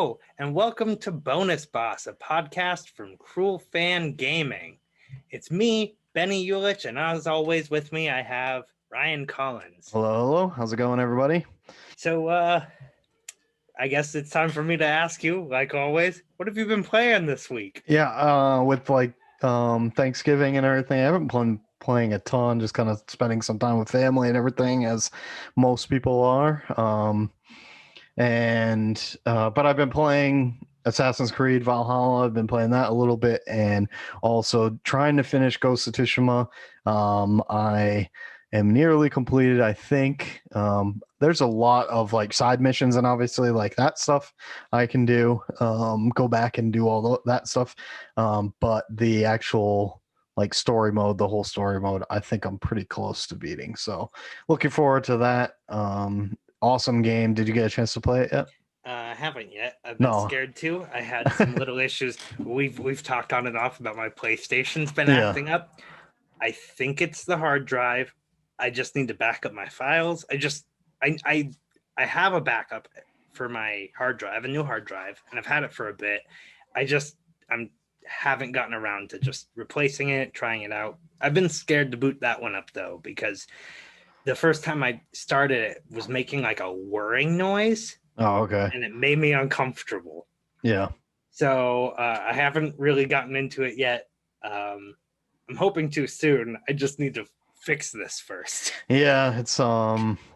Hello, and welcome to Bonus Boss, a podcast from Cruel Fan Gaming. It's me, Benny Ulich, and as always with me, I have Ryan Collins. Hello. How's it going, everybody? So, I guess it's time for me to ask you, like always, what have you been playing this week? Yeah, with Thanksgiving and everything, I haven't been playing a ton, just kind of spending some time with family and everything, as most people are. But I've been playing Assassin's Creed Valhalla. I've been playing that a little bit, and also trying to finish Ghost of Tsushima. I am nearly completed, I think. There's a lot of like side missions, and obviously like that stuff I can do. Go back and do all that stuff. But the actual like story mode, the whole story mode, I think I'm pretty close to beating. So looking forward to that. Awesome game. Did you get a chance to play it yet? I haven't yet. I've been scared too. I had some little issues. We've talked on and off about my PlayStation's been acting up. I think it's the hard drive. I just need to back up my files. I have a backup for my hard drive, a new hard drive, and I've had it for a bit. I'm haven't gotten around to just replacing it, trying it out. I've been scared to boot that one up though, because the first time I started it was making like a whirring noise. Oh, okay. And it made me uncomfortable. Yeah. So I haven't really gotten into it yet. I'm hoping to soon. I just need to fix this first. Yeah, it's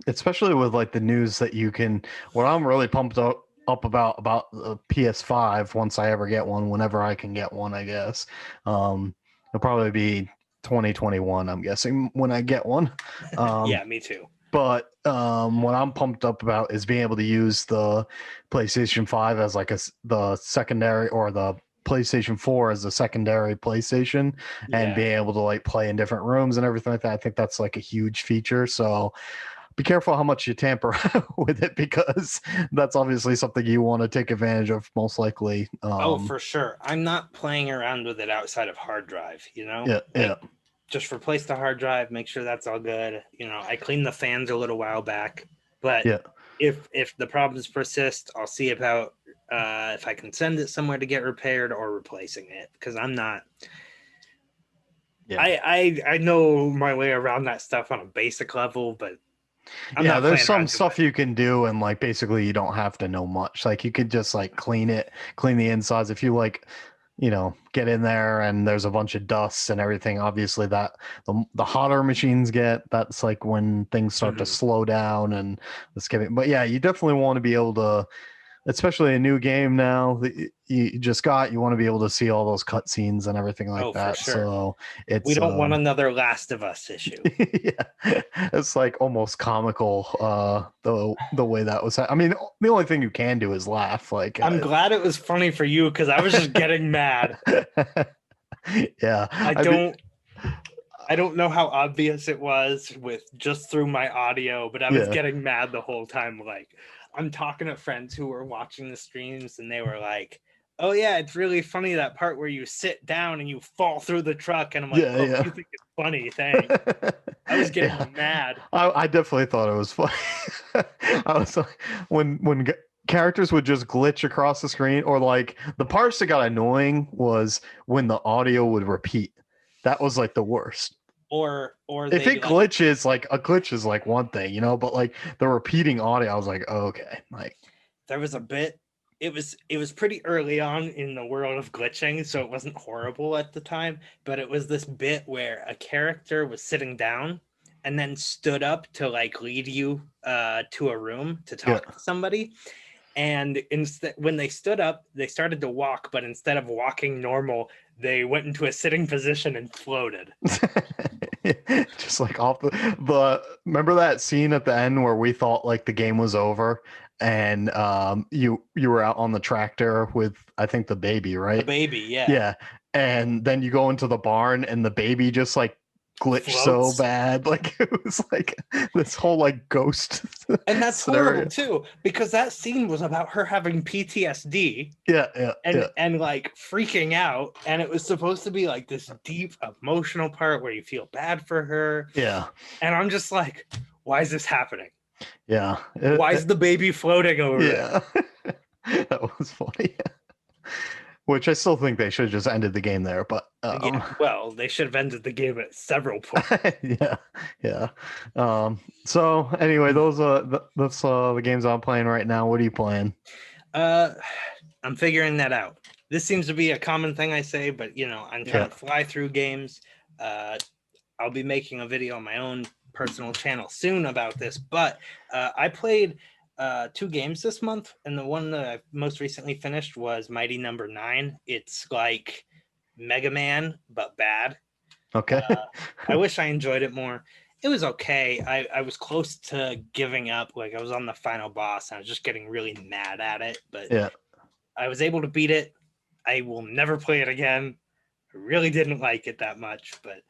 especially with like the news that you can. What I'm really pumped up about the PS5 once I ever get one, whenever I can get one, I guess. It'll probably be 2021, I'm guessing, when I get one. Yeah, me too. But what I'm pumped up about is being able to use the PlayStation 5 as like the secondary, or the PlayStation 4 as the secondary PlayStation, and being able to like play in different rooms and everything like that. I think that's like a huge feature. So be careful how much you tamper with it, because that's obviously something you want to take advantage of, most likely. Oh, for sure. I'm not playing around with it outside of hard drive, Yeah. Just replace the hard drive, make sure that's all good. I cleaned the fans a little while back, but if the problems persist, I'll see about if I can send it somewhere to get repaired or replacing it, because I'm not. Yeah. I know my way around that stuff on a basic level, but there's some stuff you can do, and like basically you don't have to know much. Like you could just like clean the insides. If you like, get in there and there's a bunch of dust and everything, obviously that the hotter machines get, that's like when things start to slow down and but yeah, you definitely want to be able to, especially a new game now that you just got, you want to be able to see all those cutscenes and everything like that. For sure. So we don't want another Last of Us issue. Yeah, it's like almost comical. The way that was. I mean, the only thing you can do is laugh. Like, I'm glad it was funny for you, because I was just getting mad. Yeah, I don't know how obvious it was with just through my audio, but I was getting mad the whole time. Like, I'm talking to friends who were watching the streams, and they were like, "Oh yeah, it's really funny, that part where you sit down and you fall through the truck." And I'm like, you think it's funny? Thanks. I was getting mad. I definitely thought it was funny. I was like, when characters would just glitch across the screen, or like the parts that got annoying was when the audio would repeat. That was like the worst. Or if it glitches, like a glitch is like one thing, but like the repeating audio, I was like, oh, okay. Like, there was a bit, it was pretty early on in the world of glitching, so it wasn't horrible at the time, but it was this bit where a character was sitting down and then stood up to like lead you to a room to talk to somebody. And instead, when they stood up, they started to walk, but instead of walking normal, they went into a sitting position and floated. Just like off the remember that scene at the end where we thought like the game was over, and you were out on the tractor with, I think, the baby, right? The baby, yeah. And then you go into the barn and the baby just like glitched so bad, like it was like this whole like ghost. And that's horrible too, because that scene was about her having PTSD. And like freaking out, and it was supposed to be like this deep emotional part where you feel bad for her. And I'm just like, why is this happening? Why is the baby floating over there? That was funny. Which I still think they should have just ended the game there, but Yeah, well, they should have ended the game at several points. yeah. So anyway, that's the games I'm playing right now. What are you playing? I'm figuring that out. This seems to be a common thing I say, but I'm trying to fly through games. I'll be making a video on my own personal channel soon about this, but I played 2 games this month, and the one that I most recently finished was Mighty Number 9. It's like Mega Man, but bad. Okay. I wish I enjoyed it more. It was okay. I was close to giving up. Like, I was on the final boss, and I was just getting really mad at it, but yeah. I was able to beat it. I will never play it again. I really didn't like it that much, but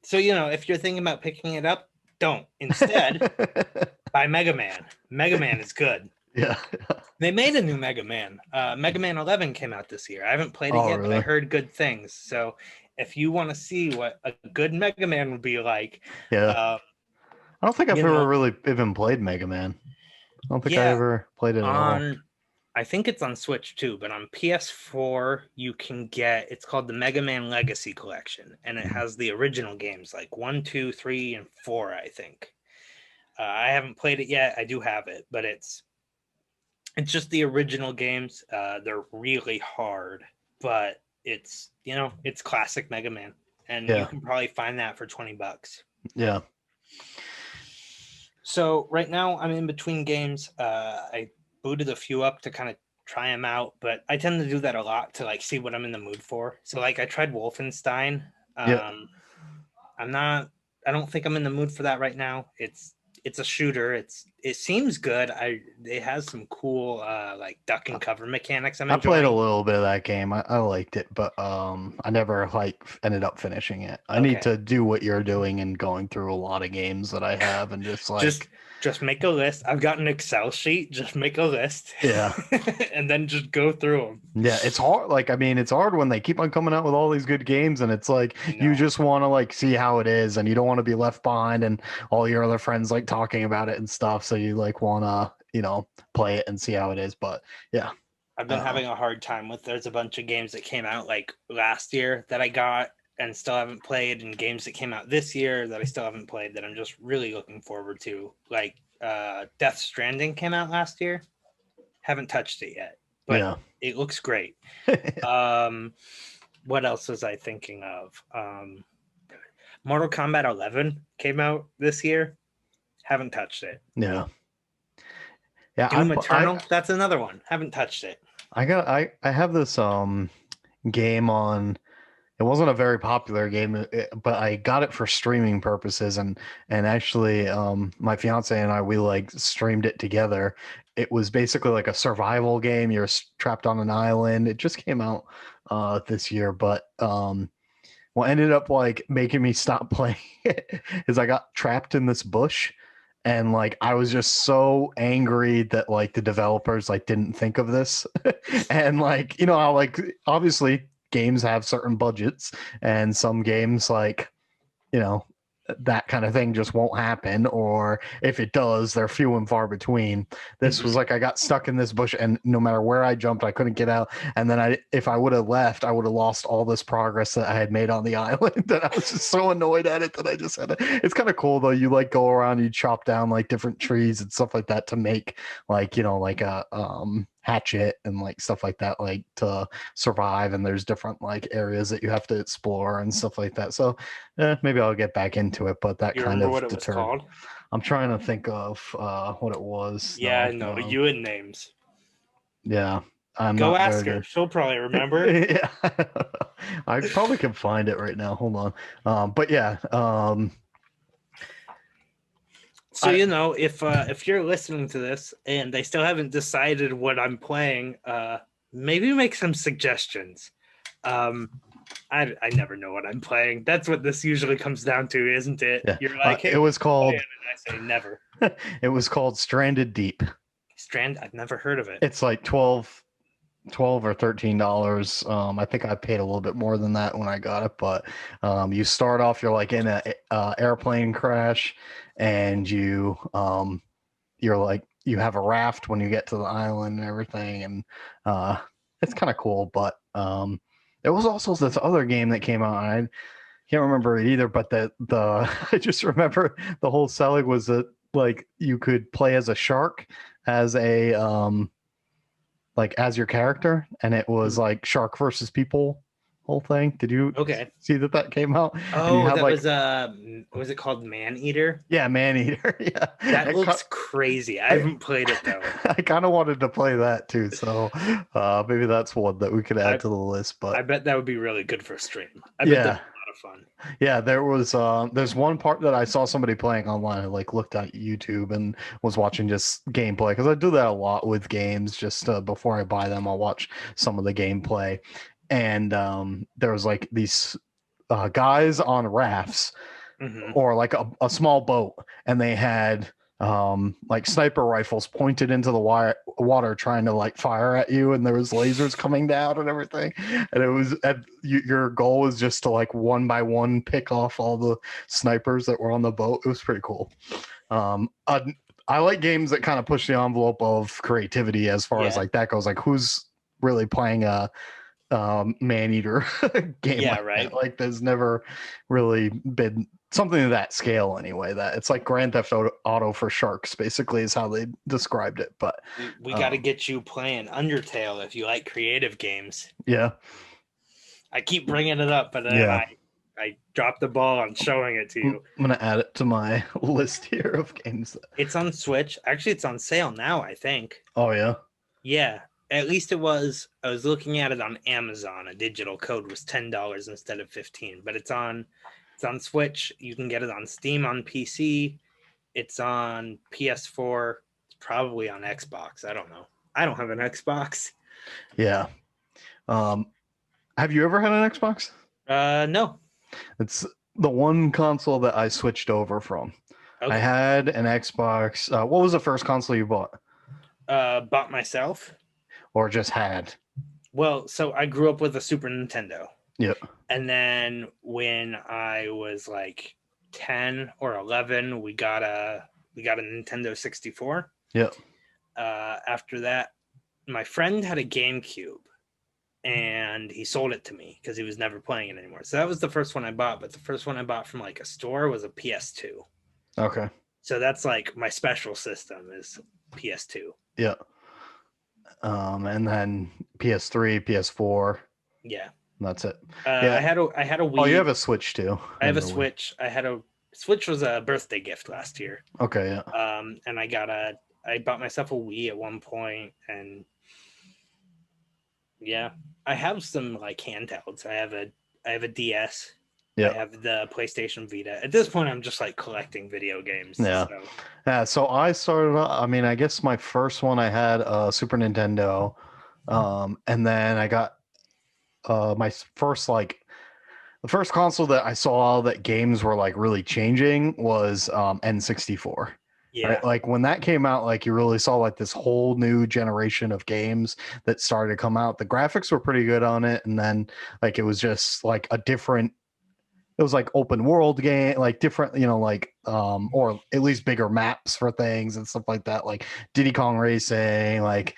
so if you're thinking about picking it up, don't. Instead, buy Mega Man. Mega Man is good. Yeah. They made a new Mega Man. Mega Man 11 came out this year. I haven't played it yet, really? but I heard good things. So if you want to see what a good Mega Man would be like, I don't think I've ever really even played Mega Man. I don't think I ever played it at all. I think it's on Switch too, but on PS4 you can get, it's called the Mega Man Legacy Collection, and it has the original games like 1, 2, 3, and 4, I think. I haven't played it yet. I do have it, but it's just the original games. They're really hard, but it's classic Mega Man, and you can probably find that for $20. Yeah. So right now I'm in between games. I booted a few up to kind of try them out, but I tend to do that a lot to like see what I'm in the mood for. So like I tried Wolfenstein. I don't think I'm in the mood for that right now. It's a shooter. It seems good. It has some cool like duck and cover mechanics. I played a little bit of that game. I liked it, but I never ended up finishing it. I need to do what you're doing and going through a lot of games that I have and just make a list. I've got an Excel sheet. Just make a list. Yeah. And then just go through them. Yeah, it's hard. It's hard when they keep on coming out with all these good games, and it's like you just want to see how it is, and you don't want to be left behind, and all your other friends talking about it and stuff. So you want to play it and see how it is. But yeah, I've been having a hard time with. There's a bunch of games that came out like last year that I got and still haven't played, and games that came out this year that I still haven't played that I'm just really looking forward to. Like Death Stranding came out last year. Haven't touched it yet, but it looks great. What else was I thinking of? Mortal Kombat 11 came out this year. Haven't touched it. Yeah. Doom Eternal, that's another one. Haven't touched it. I have this game on. It wasn't a very popular game, but I got it for streaming purposes, and actually, my fiance and I, we streamed it together. It was basically like a survival game. You're trapped on an island. It just came out this year, but what ended up making me stop playing it is I got trapped in this bush, and I was just so angry that the developers didn't think of this, and how obviously games have certain budgets, and some games that kind of thing just won't happen, or if it does, they're few and far between. This was I got stuck in this bush, and no matter where I jumped, I couldn't get out. And then if I would have left, I would have lost all this progress that I had made on the island. And I was just so annoyed at it that I just had to. It's kind of cool though. You go around, you chop down different trees and stuff like that to make a hatchet and stuff like that, to survive. And there's different areas that you have to explore and stuff like that. So maybe I'll get back into it, but that kind of deterred. I'm trying to think of what it was. Yeah, no, you and names. Yeah. Go ask her. She'll probably remember. Yeah. I probably can find it right now. Hold on. But yeah. So if you're listening to this and they still haven't decided what I'm playing, maybe make some suggestions. I never know what I'm playing. That's what this usually comes down to, isn't it? Yeah. You're like, hey, it was called. And I say never. It was called Stranded Deep. I've never heard of it. It's $12 or $13. I think I paid a little bit more than that when I got it, but you start off, you're in a airplane crash, and you're you have a raft when you get to the island and everything, and it's kind of cool. But there was also this other game that came out. I can't remember it either, but the I just remember the whole selling was that like you could play as a shark as a like as your character, and it was like shark versus people whole thing. Did you see that came out? Oh, that was it called Maneater? Yeah, Maneater. Yeah, that looks crazy. I haven't played it though. I kind of wanted to play that too, so maybe that's one that we could add to the list. But I bet that would be really good for a stream. I bet that'd be a lot of fun. Yeah, there's one part that I saw somebody playing online. I like looked at YouTube and was watching just gameplay, because I do that a lot with games. Just before I buy them, I'll watch some of the gameplay. And there was like these guys on rafts, or like a small boat, and they had like sniper rifles pointed into the water trying to like fire at you, and there was lasers coming down and everything, and it was your goal was just to like one by one pick off all the snipers that were on the boat. It was pretty cool. I like games that kind of push the envelope of creativity as far as like that goes. Like, who's really playing a Maneater game? Right, like there's never really been something of that scale anyway. That it's like Grand Theft Auto for sharks, basically, is how they described it. But we got to get you playing Undertale if you like creative games. Yeah, I keep bringing it up, but then I dropped the ball on showing it to you. I'm gonna add it to my list here of games. It's on Switch. Actually, it's on sale now, I think. Oh yeah. Yeah, at least it was. I was looking at it on Amazon. A digital code was $10 instead of $15, but it's on Switch. You can get it on Steam on PC. It's on PS4. It's probably on Xbox. I don't know. I don't have an Xbox. Yeah. Have you ever had an Xbox? No. It's the one console that I switched over from. Okay. I had an Xbox. What was the first console you bought? Bought myself. Or just had? Well, so I grew up with a Super Nintendo. Yep. And then when I was like 10 or 11, we got a Nintendo 64. Yep. After that, my friend had a GameCube, and he sold it to me because he was never playing it anymore. So that was the first one I bought, but the first one I bought from like a store was a PS2. Okay. So that's like my special system is PS2. Yeah. And then PS3, PS4. Yeah. That's it. I had a Wii. Oh, you have a Switch too. I have a Switch. Switch was a birthday gift last year. Okay, yeah. And I bought myself a Wii at one point, and yeah, I have some like handhelds. I have a DS. Yeah. I have the PlayStation Vita. At this point, I'm just like collecting video games. Yeah. So I started. I mean, I guess my first one I had a Super Nintendo, and then I got my first the first console that I saw that games were like really changing was N64. Yeah. Right? Like when that came out, like you really saw like this whole new generation of games that started to come out. The graphics were pretty good on it, and then like it was just like a different. It was like open world game, like different, or at least bigger maps for things and stuff like that, like Diddy Kong Racing, like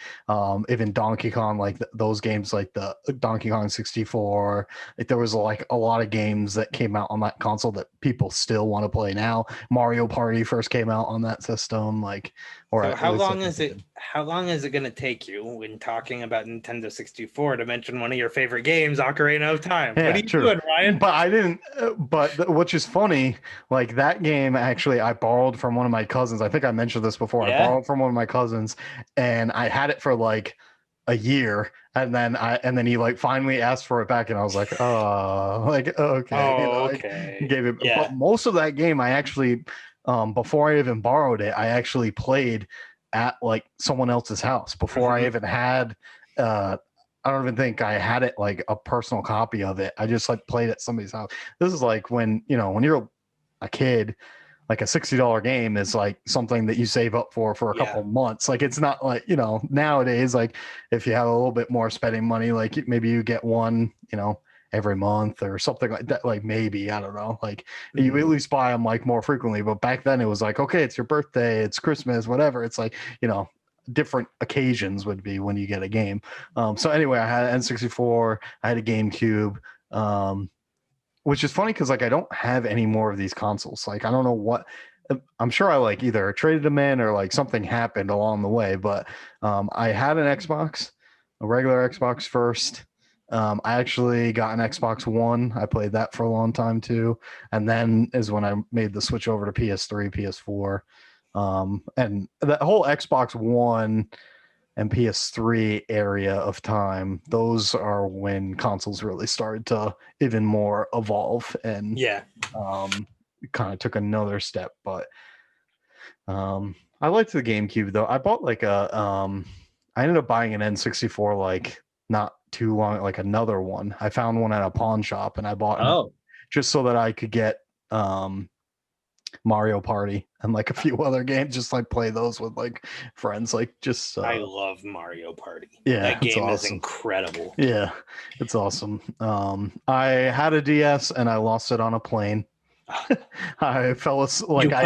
even Donkey Kong, like those games, like the Donkey Kong 64. Like there was like a lot of games that came out on that console that people still want to play now. Mario Party first came out on that system, like. So how long is it going to take you when talking about Nintendo 64 to mention one of your favorite games, Ocarina of Time? Yeah, what are you doing, Ryan? But I didn't. But which is funny, like that game actually I borrowed from one of my cousins. I think I mentioned this before. Yeah. I borrowed from one of my cousins, and I had it for like a year, and then he like finally asked for it back, and I was like, oh, like okay, okay. Gave it. Yeah. But most of that game I actually. Before I even borrowed it, I actually played at like someone else's house before I even had. I don't even think I had it like a personal copy of it. I just like played at somebody's house. This is like when you're a kid, like a $60 game is like something that you save up for a couple of months. Like it's not like nowadays, like if you have a little bit more spending money, like maybe you get one every month or something like that. Like maybe, I don't know. Like you at least buy them like more frequently. But back then it was like, okay, it's your birthday, it's Christmas, whatever. It's like, different occasions would be when you get a game. So anyway, I had an N64, I had a GameCube, which is funny because like I don't have any more of these consoles. Like I don't know what. I'm sure I like either traded them in or like something happened along the way. But I had an Xbox, a regular Xbox first. I actually got an Xbox One. I played that for a long time too, and then is when I made the switch over to PS3, PS4. And that whole Xbox One and PS3 area of time, those are when consoles really started to even more evolve and kind of took another step. But I liked the GameCube though. I bought like I ended up buying an N64 like not too long, like another one. I found one at a pawn shop and I bought it just so that I could get Mario Party and like a few other games, just like play those with like friends. Like just I love Mario Party. Yeah, that game awesome. is incredible. Yeah, it's awesome. I had a DS and I lost it on a plane. I fell asleep. Like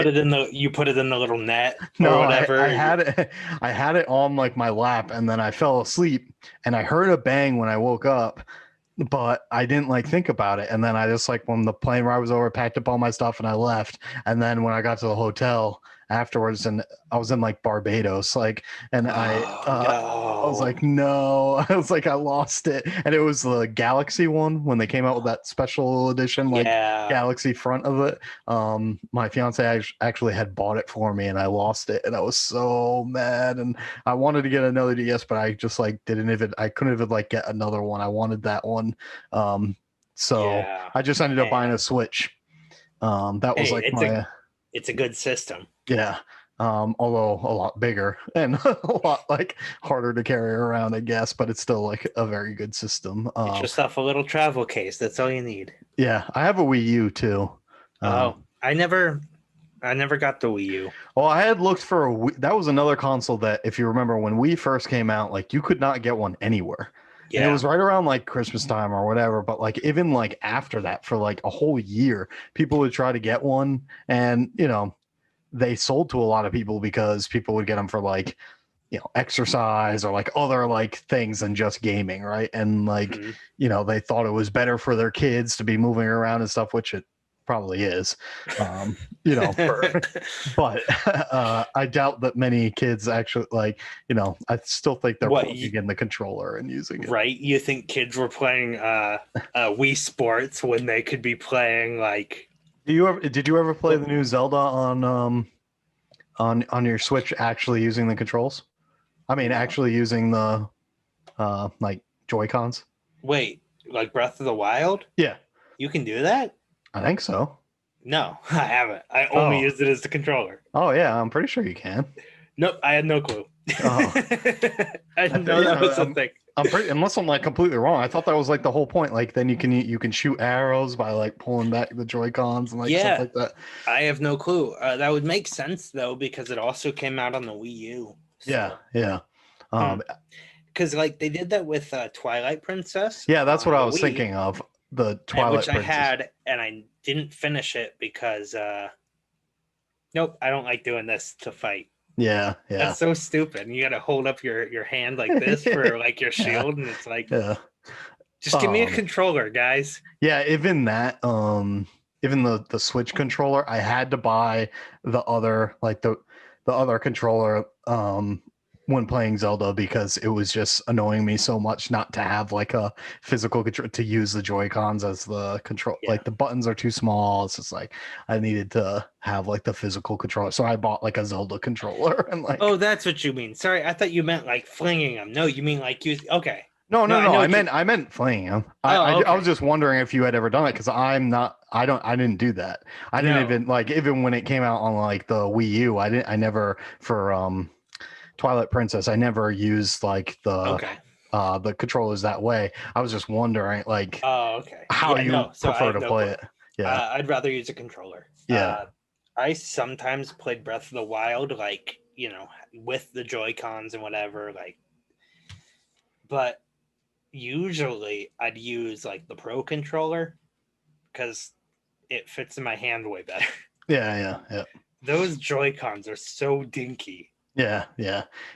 you put it in the little net or no, whatever. I had it on like my lap and then I fell asleep and I heard a bang when I woke up, but I didn't like think about it. And then I just like when the plane ride was over, packed up all my stuff and I left. And then when I got to the hotel afterwards, and I was in like Barbados, like, and I was like, no, I was like, I lost it. And it was the Galaxy one when they came out with that special edition, like Galaxy front of it. My fiance actually had bought it for me and I lost it. And I was so mad. And I wanted to get another DS, but I just like I couldn't even like get another one. I wanted that one. So I just ended up buying a Switch. That was like it's a good system. Yeah. Although a lot bigger and a lot like harder to carry around, I guess, but it's still like a very good system. Get yourself a little travel case. That's all you need. Yeah, I have a Wii U too. I never got the Wii U. Well, I had looked for that was another console that, if you remember, when Wii first came out, like you could not get one anywhere. Yeah. And it was right around like Christmas time or whatever. But like even like after that, for like a whole year, people would try to get one, and they sold to a lot of people because people would get them for like exercise or like other like things than just gaming, right? And like they thought it was better for their kids to be moving around and stuff, which it probably is. But I doubt that many kids actually like I still think they're plugging in the controller and using it. Right? You think kids were playing Wii Sports when they could be playing like did you ever play the new Zelda on your Switch actually using the controls? I mean, actually using the like Joy-Cons? Wait, like Breath of the Wild? Yeah. You can do that? I think so. No, I haven't. I only used it as the controller. Oh yeah, I'm pretty sure you can. Nope, I had no clue. Oh. I didn't know that was a thing. Unless I'm like completely wrong. I thought that was like the whole point. Like then you can shoot arrows by like pulling back the Joy-Cons and like stuff like that. I have no clue. That would make sense though, because it also came out on the Wii U. So. Yeah. Because like they did that with Twilight Princess. Yeah, that's what I was thinking of. The Twilight Princess. I had, and I didn't finish it because nope, I don't like doing this to fight. Yeah. That's so stupid. You got to hold up your hand like this for like your shield, and it's like, just give me a controller, guys. Yeah, even that, even the Switch controller, I had to buy the other like the other controller when playing Zelda because it was just annoying me so much not to have like a physical control to use the Joy-Cons as the control. Like the buttons are too small. It's just like I needed to have like the physical controller. So I bought like a Zelda controller and like. Oh, that's what you mean. Sorry, I thought you meant like flinging them. No, you mean like use. Okay. No. I meant flinging them. I was just wondering if you had ever done it because I didn't do that. I didn't even like even when it came out on like the Wii U. I never for Twilight Princess. I never used like the controllers that way. I was just wondering like how you prefer to play it. Yeah, I'd rather use a controller. Yeah, I sometimes played Breath of the Wild like with the Joy-Cons and whatever like, but usually I'd use like the Pro controller because it fits in my hand way better. Yeah. Those Joy-Cons are so dinky. Yeah.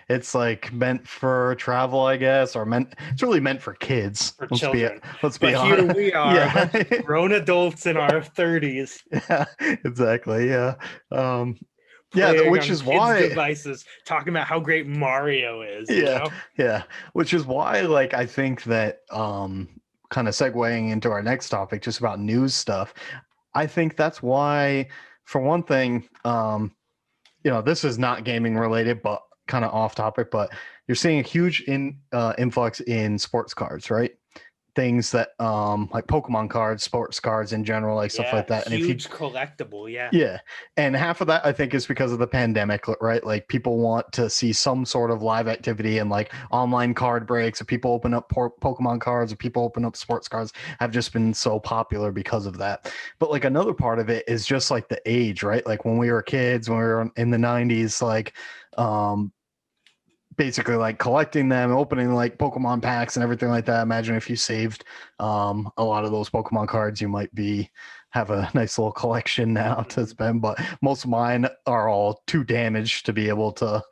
It's like meant for travel, I guess, or it's really meant for kids. For children. Let's be But here honest. we are, a bunch of grown adults in our 30s. Yeah, exactly. Yeah. Playing Which on is kids' why. devices, talking about how great Mario is, you Yeah, know? yeah. Which is why, like, I think that kind of segueing into our next topic, just about news stuff. I think that's why, for one thing, this is not gaming related, but kind of off topic, but you're seeing a huge influx in sports cards, right? Things that like Pokemon cards, sports cards in general, like stuff Yeah, like that. And if you huge collectible, yeah. yeah, and half of that I think is because of the pandemic, right? Like people want to see some sort of live activity, and like online card breaks, or people open up Pokemon cards, or people open up sports cards, have just been so popular because of that. But like another part of it is just like the age, right? Like when we were kids, when we were in the 90s, like um basically like collecting them, opening like Pokemon packs and everything like that. Imagine if you saved a lot of those Pokemon cards, you might have a nice little collection now to spend. But most of mine are all too damaged to be able to,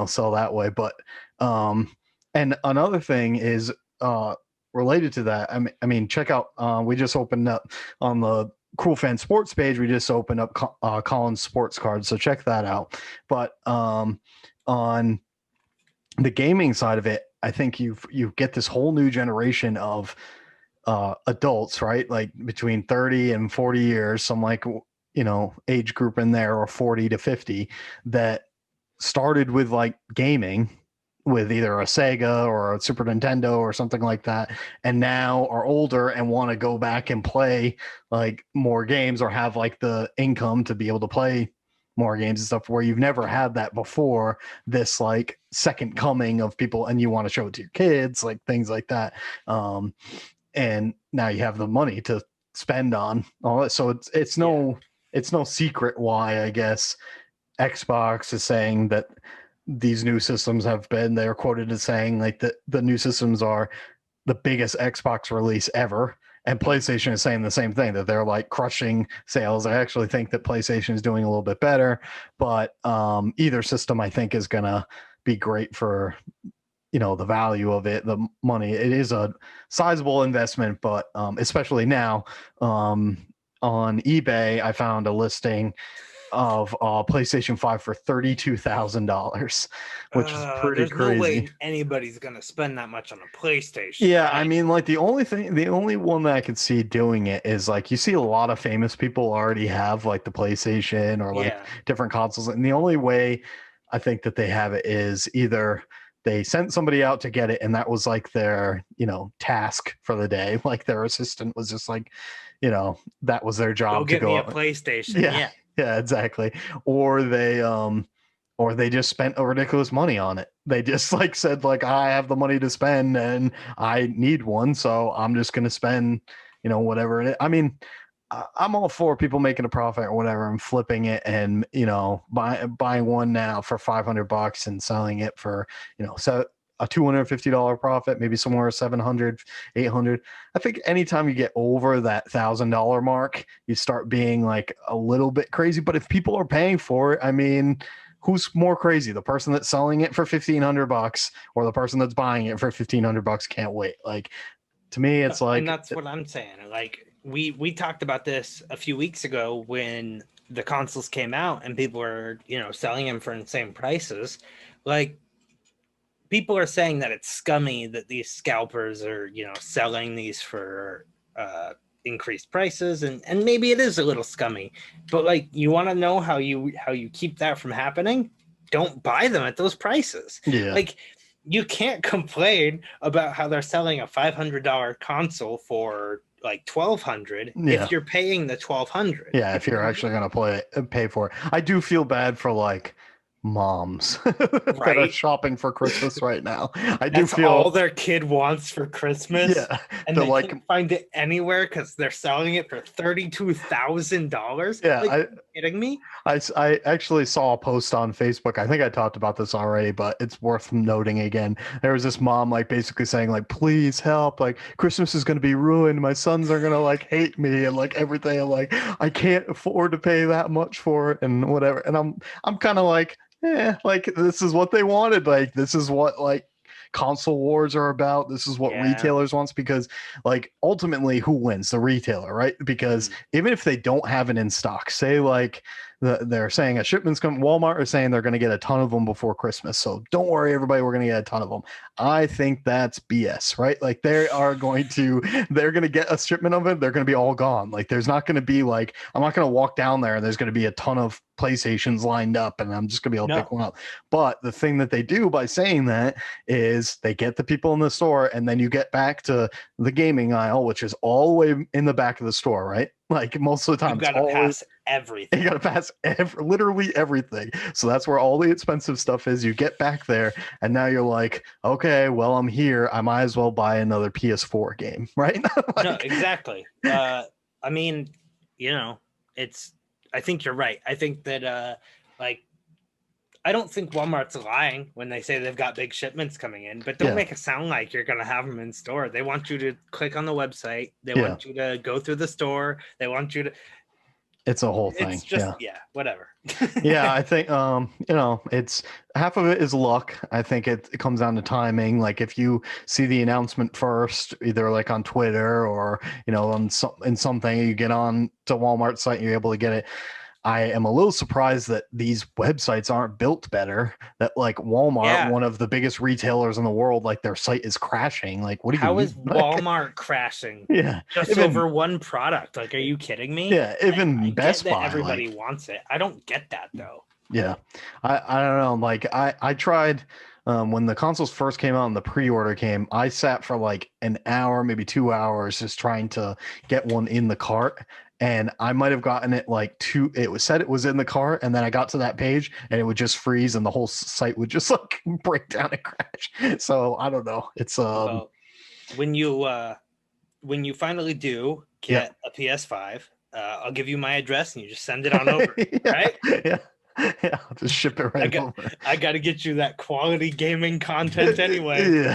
sell that way. But and another thing is related to that. I mean, check out. We just opened up on the Cool Fan Sports page. We just opened up Collins Sports Cards, so check that out. But on the gaming side of it, I think you get this whole new generation of adults, right? Like between 30 and 40 years, some like, age group in there, or 40 to 50, that started with like gaming with either a Sega or a Super Nintendo or something like that, and now are older and want to go back and play like more games, or have like the income to be able to play more games and stuff, where you've never had that before, this like second coming of people, and you want to show it to your kids, like things like that. And now you have the money to spend on all that. So it's no secret why, I guess, Xbox is saying that these new systems have been, they're quoted as saying like the new systems are the biggest Xbox release ever. And PlayStation is saying the same thing, that they're like crushing sales. I actually think that PlayStation is doing a little bit better, but either system I think is going to be great for, the value of it, the money. It is a sizable investment, but especially now on eBay, I found a listing of PlayStation 5 for $32,000, which is pretty there's crazy. No way anybody's gonna spend that much on a PlayStation. Yeah, right? I mean, like the only one that I could see doing it is like, you see a lot of famous people already have like the PlayStation or like different consoles, and the only way I think that they have it is either they sent somebody out to get it, and that was like their task for the day, like their assistant was just like, that was their job. Go get me a PlayStation. Yeah, exactly. Or they just spent a ridiculous money on it. They just like said like, I have the money to spend and I need one, so I'm just going to spend, whatever it is. I mean, I'm all for people making a profit or whatever and flipping it, and buying one now for $500 and selling it for so a $250 profit, maybe somewhere 700, 800. I think anytime you get over that $1,000 mark, you start being like a little bit crazy. But if people are paying for it, I mean, who's more crazy, the person that's selling it for $1,500 or the person that's buying it for $1,500? Can't wait. Like, to me, it's like, and that's what I'm saying. Like we talked about this a few weeks ago when the consoles came out and people were selling them for insane prices. Like, people are saying that it's scummy that these scalpers are selling these for increased prices, and maybe it is a little scummy, but like, you want to know how you keep that from happening? Don't buy them at those prices. Like, you can't complain about how they're selling a $500 console for like $1,200 if you're paying the $1,200. If you're actually going to pay for it. I do feel bad for like moms that are shopping for Christmas right now. That's feel all their kid wants for Christmas. Yeah, and they can't find it anywhere because they're selling it for $32,000. Yeah, like, are you kidding me? I actually saw a post on Facebook. I think I talked about this already, but it's worth noting again. There was this mom like basically saying like, please help, like Christmas is going to be ruined, my sons are going to like hate me and like everything. I'm like, I can't afford to pay that much for it and whatever. And I'm kind of like, like this is what they wanted. Like this is what like console wars are about. This is what retailers wants, because like ultimately who wins? The retailer, right? Because even if they don't have it in stock, say like they're saying a shipment's coming, Walmart is saying they're going to get a ton of them before Christmas, so don't worry everybody, we're going to get a ton of them. I think that's BS, right? Like they're going to get a shipment of it, they're going to be all gone. Like there's not going to be like, I'm not going to walk down there and there's going to be a ton of PlayStations lined up and I'm just going to be able to pick one up. But the thing that they do by saying that is they get the people in the store, and then you get back to the gaming aisle, which is all the way in the back of the store, right? Like most of the time, you gotta pass everything. You gotta pass literally everything. So that's where all the expensive stuff is. You get back there, and now you're like, okay, well, I'm here. I might as well buy another PS4 game, right? Like, no, exactly. I mean, you know, I think you're right. I think that, like, I don't think Walmart's lying when they say they've got big shipments coming in, but don't make it sound like you're going to have them in store. They want you to click on the website. They want you to go through the store. They want you to. It's a whole thing. It's just, whatever. Yeah, I think, you know, it's half of it is luck. I think it comes down to timing. Like if you see the announcement first, either like on Twitter or, you know, in something, you get on to Walmart site and you're able to get it. I am a little surprised that these websites aren't built better. That like Walmart, one of the biggest retailers in the world, like their site is crashing. Like, what do you? How is Walmart crashing? Yeah, just over one product. Like, are you kidding me? Yeah, even Best Buy. Everybody wants it. I don't get that though. Yeah, I don't know. Like, I tried. When the consoles first came out and the pre-order came, I sat for like an hour, maybe 2 hours, just trying to get one in the cart. And I might have gotten it like it was said it was in the cart, and then I got to that page and it would just freeze and the whole site would just like break down and crash. So I don't know. It's well, when you finally do get a PS5, I'll give you my address and you just send it on over, right? Yeah. Yeah, I'll just ship it right over. I got to get you that quality gaming content anyway.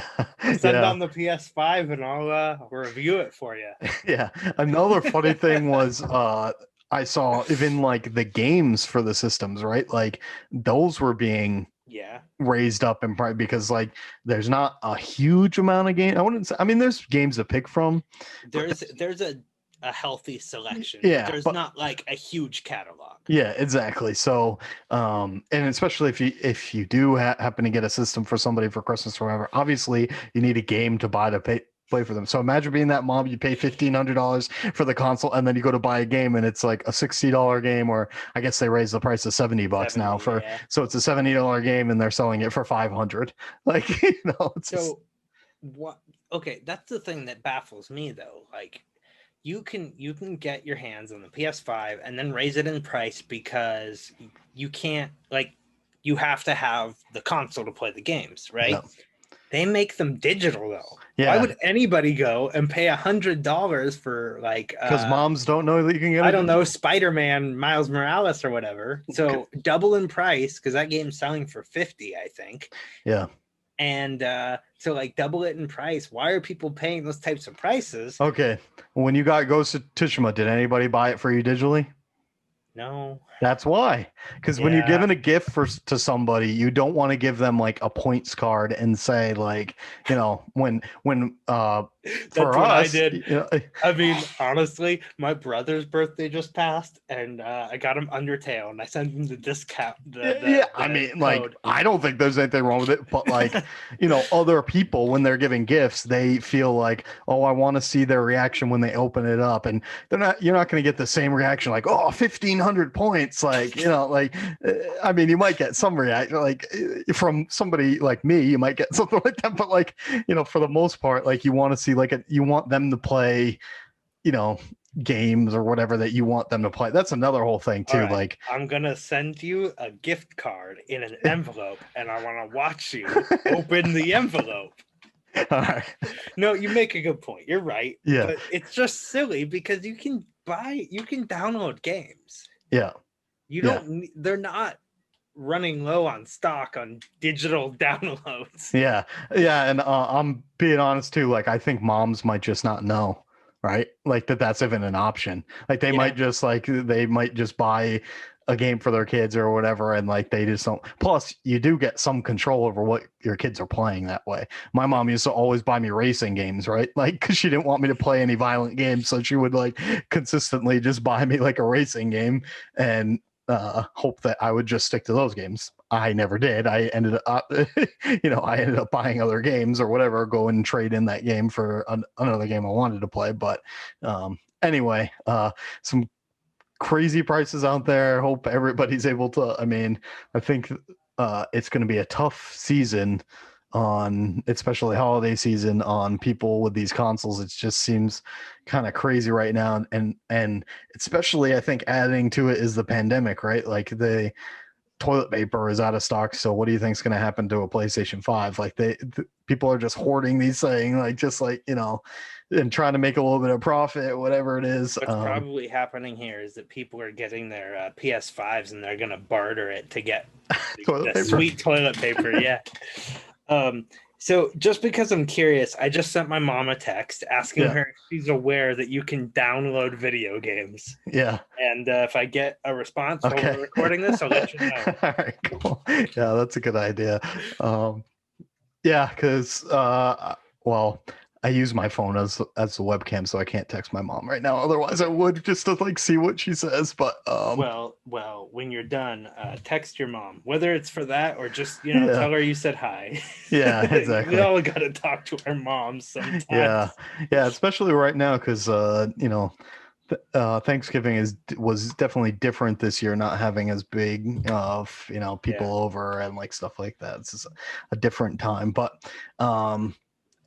Send on the PS5 and I'll review it for you. Yeah. Another funny thing was I saw even like the games for the systems, right? Like those were being raised up in price because like there's not a huge amount of game. I wouldn't say, I mean, there's games to pick from. There's a healthy selection. Yeah, there's not like a huge catalog. Yeah, exactly. So and especially if you do happen to get a system for somebody for Christmas or whatever, obviously you need a game to buy to play for them. So imagine being that mom, you pay $1,500 for the console and then you go to buy a game and it's like a $60 game, or I guess they raised the price to $70 now for so it's a $70 game and they're selling it for $500. Like, you know, it's so what? Okay, that's the thing that baffles me though. Like, you can get your hands on the PS5 and then raise it in price because you can't, like, you have to have the console to play the games, right? No. They make them digital though. Yeah. Why would anybody go and pay $100 for like? Because moms don't know that you can get. I don't know, Spider-Man, Miles Morales, or whatever. So double in price because that game's selling for $50, I think. Yeah. And so like double it in price. Why are people paying those types of prices? Okay. When you got Ghost of Tsushima, did anybody buy it for you digitally? No. That's why. Because when you're giving a gift to somebody, you don't want to give them like a points card and say like, you know, when That's what I did. You know, I mean, honestly, my brother's birthday just passed, and I got him Undertale, and I sent him the discount. I mean, code. Like, I don't think there's anything wrong with it, but like, you know, other people when they're giving gifts, they feel like, oh, I want to see their reaction when they open it up, and you're not going to get the same reaction like, oh, 1,500 points, like, you know, like, I mean, you might get some reaction like from somebody like me, you might get something like that, but like, you know, for the most part, like you want to see like you want them to play, you know, games or whatever that you want them to play. That's another whole thing All too. right, Like, I'm gonna send you a gift card in an envelope, and I want to watch you open the envelope. all right. No, you make a good point. You're right. Yeah. But it's just silly because you can download games. Yeah. You don't, they're not running low on stock on digital downloads. Yeah. Yeah. And I'm being honest too. Like, I think moms might just not know, right? Like that's even an option. Like they might just buy a game for their kids or whatever, and like they just don't. Plus, you do get some control over what your kids are playing that way. My mom used to always buy me racing games, right? Like, because she didn't want me to play any violent games, so she would like consistently just buy me like a racing game and hope that I would just stick to those games. I never did. I ended up, I ended up buying other games or whatever, go and trade in that game for another game I wanted to play. But anyway, some crazy prices out there. Hope everybody's able to. I mean, I think it's going to be a tough season on, especially holiday season, on people with these consoles. It just seems kind of crazy right now, and especially I think adding to it is the pandemic, right? Like the toilet paper is out of stock, so what do you think is going to happen to a PlayStation 5? Like people are just hoarding these things, like just like, and trying to make a little bit of profit, whatever it is. What's probably happening here is that people are getting their PS5s and they're going to barter it to get the sweet toilet paper. Yeah. So just because I'm curious, I just sent my mom a text asking her if she's aware that you can download video games. Yeah. And if I get a response while we're recording this, I'll let you know. All right, cool. Yeah, that's a good idea. Yeah, because well, I use my phone as the webcam, so I can't text my mom right now. Otherwise, I would, just to like see what she says. But well, when you're done, text your mom, whether it's for that or just tell her you said hi. Yeah, exactly. We all got to talk to our moms sometimes. Yeah, especially right now because Thanksgiving was definitely different this year, not having as big of people over and like stuff like that. It's just a different time, but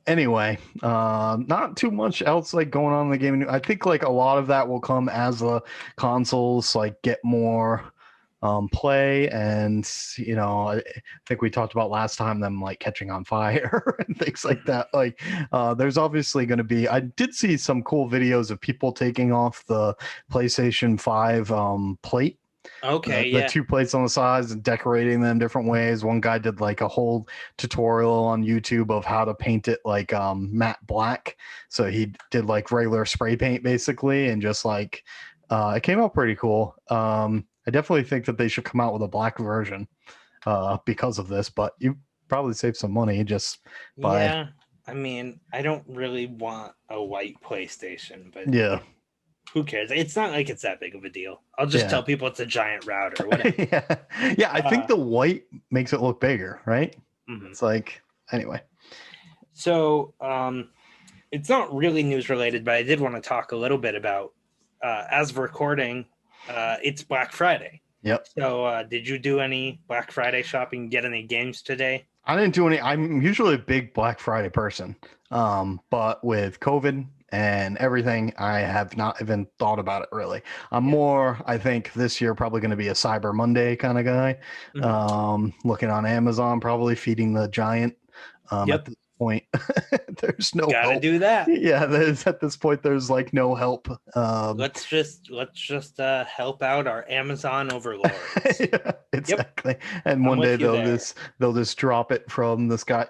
anyway, not too much else like going on in the game. I think like a lot of that will come as the consoles like get more play, and I think we talked about last time them like catching on fire and things like that. Like there's obviously going to be, I did see some cool videos of people taking off the PlayStation 5 plate. Okay, the 2 plates on the sides and decorating them different ways. One guy did like a whole tutorial on YouTube of how to paint it like matte black. So he did like regular spray paint basically, and just like it came out pretty cool. I definitely think that they should come out with a black version because of this, but you probably save some money just by. Yeah, I mean, I don't really want a white PlayStation, but yeah. Who cares? It's not like it's that big of a deal. I'll just tell people it's a giant router. Whatever. Yeah, I think the white makes it look bigger, right? Mm-hmm. It's like, anyway. So it's not really news related, but I did want to talk a little bit about, as of recording, it's Black Friday. Yep. So did you do any Black Friday shopping, get any games today? I didn't do any. I'm usually a big Black Friday person, but with COVID and everything, I have not even thought about it really. I'm more, I think this year probably going to be a Cyber Monday kind of guy. Mm-hmm. Looking on Amazon, probably feeding the giant. At this point, there's no gotta help. Do that. Yeah, at this point, there's like no help. Let's just help out our Amazon overlords. Yeah, exactly. And one day they'll just drop it from the sky.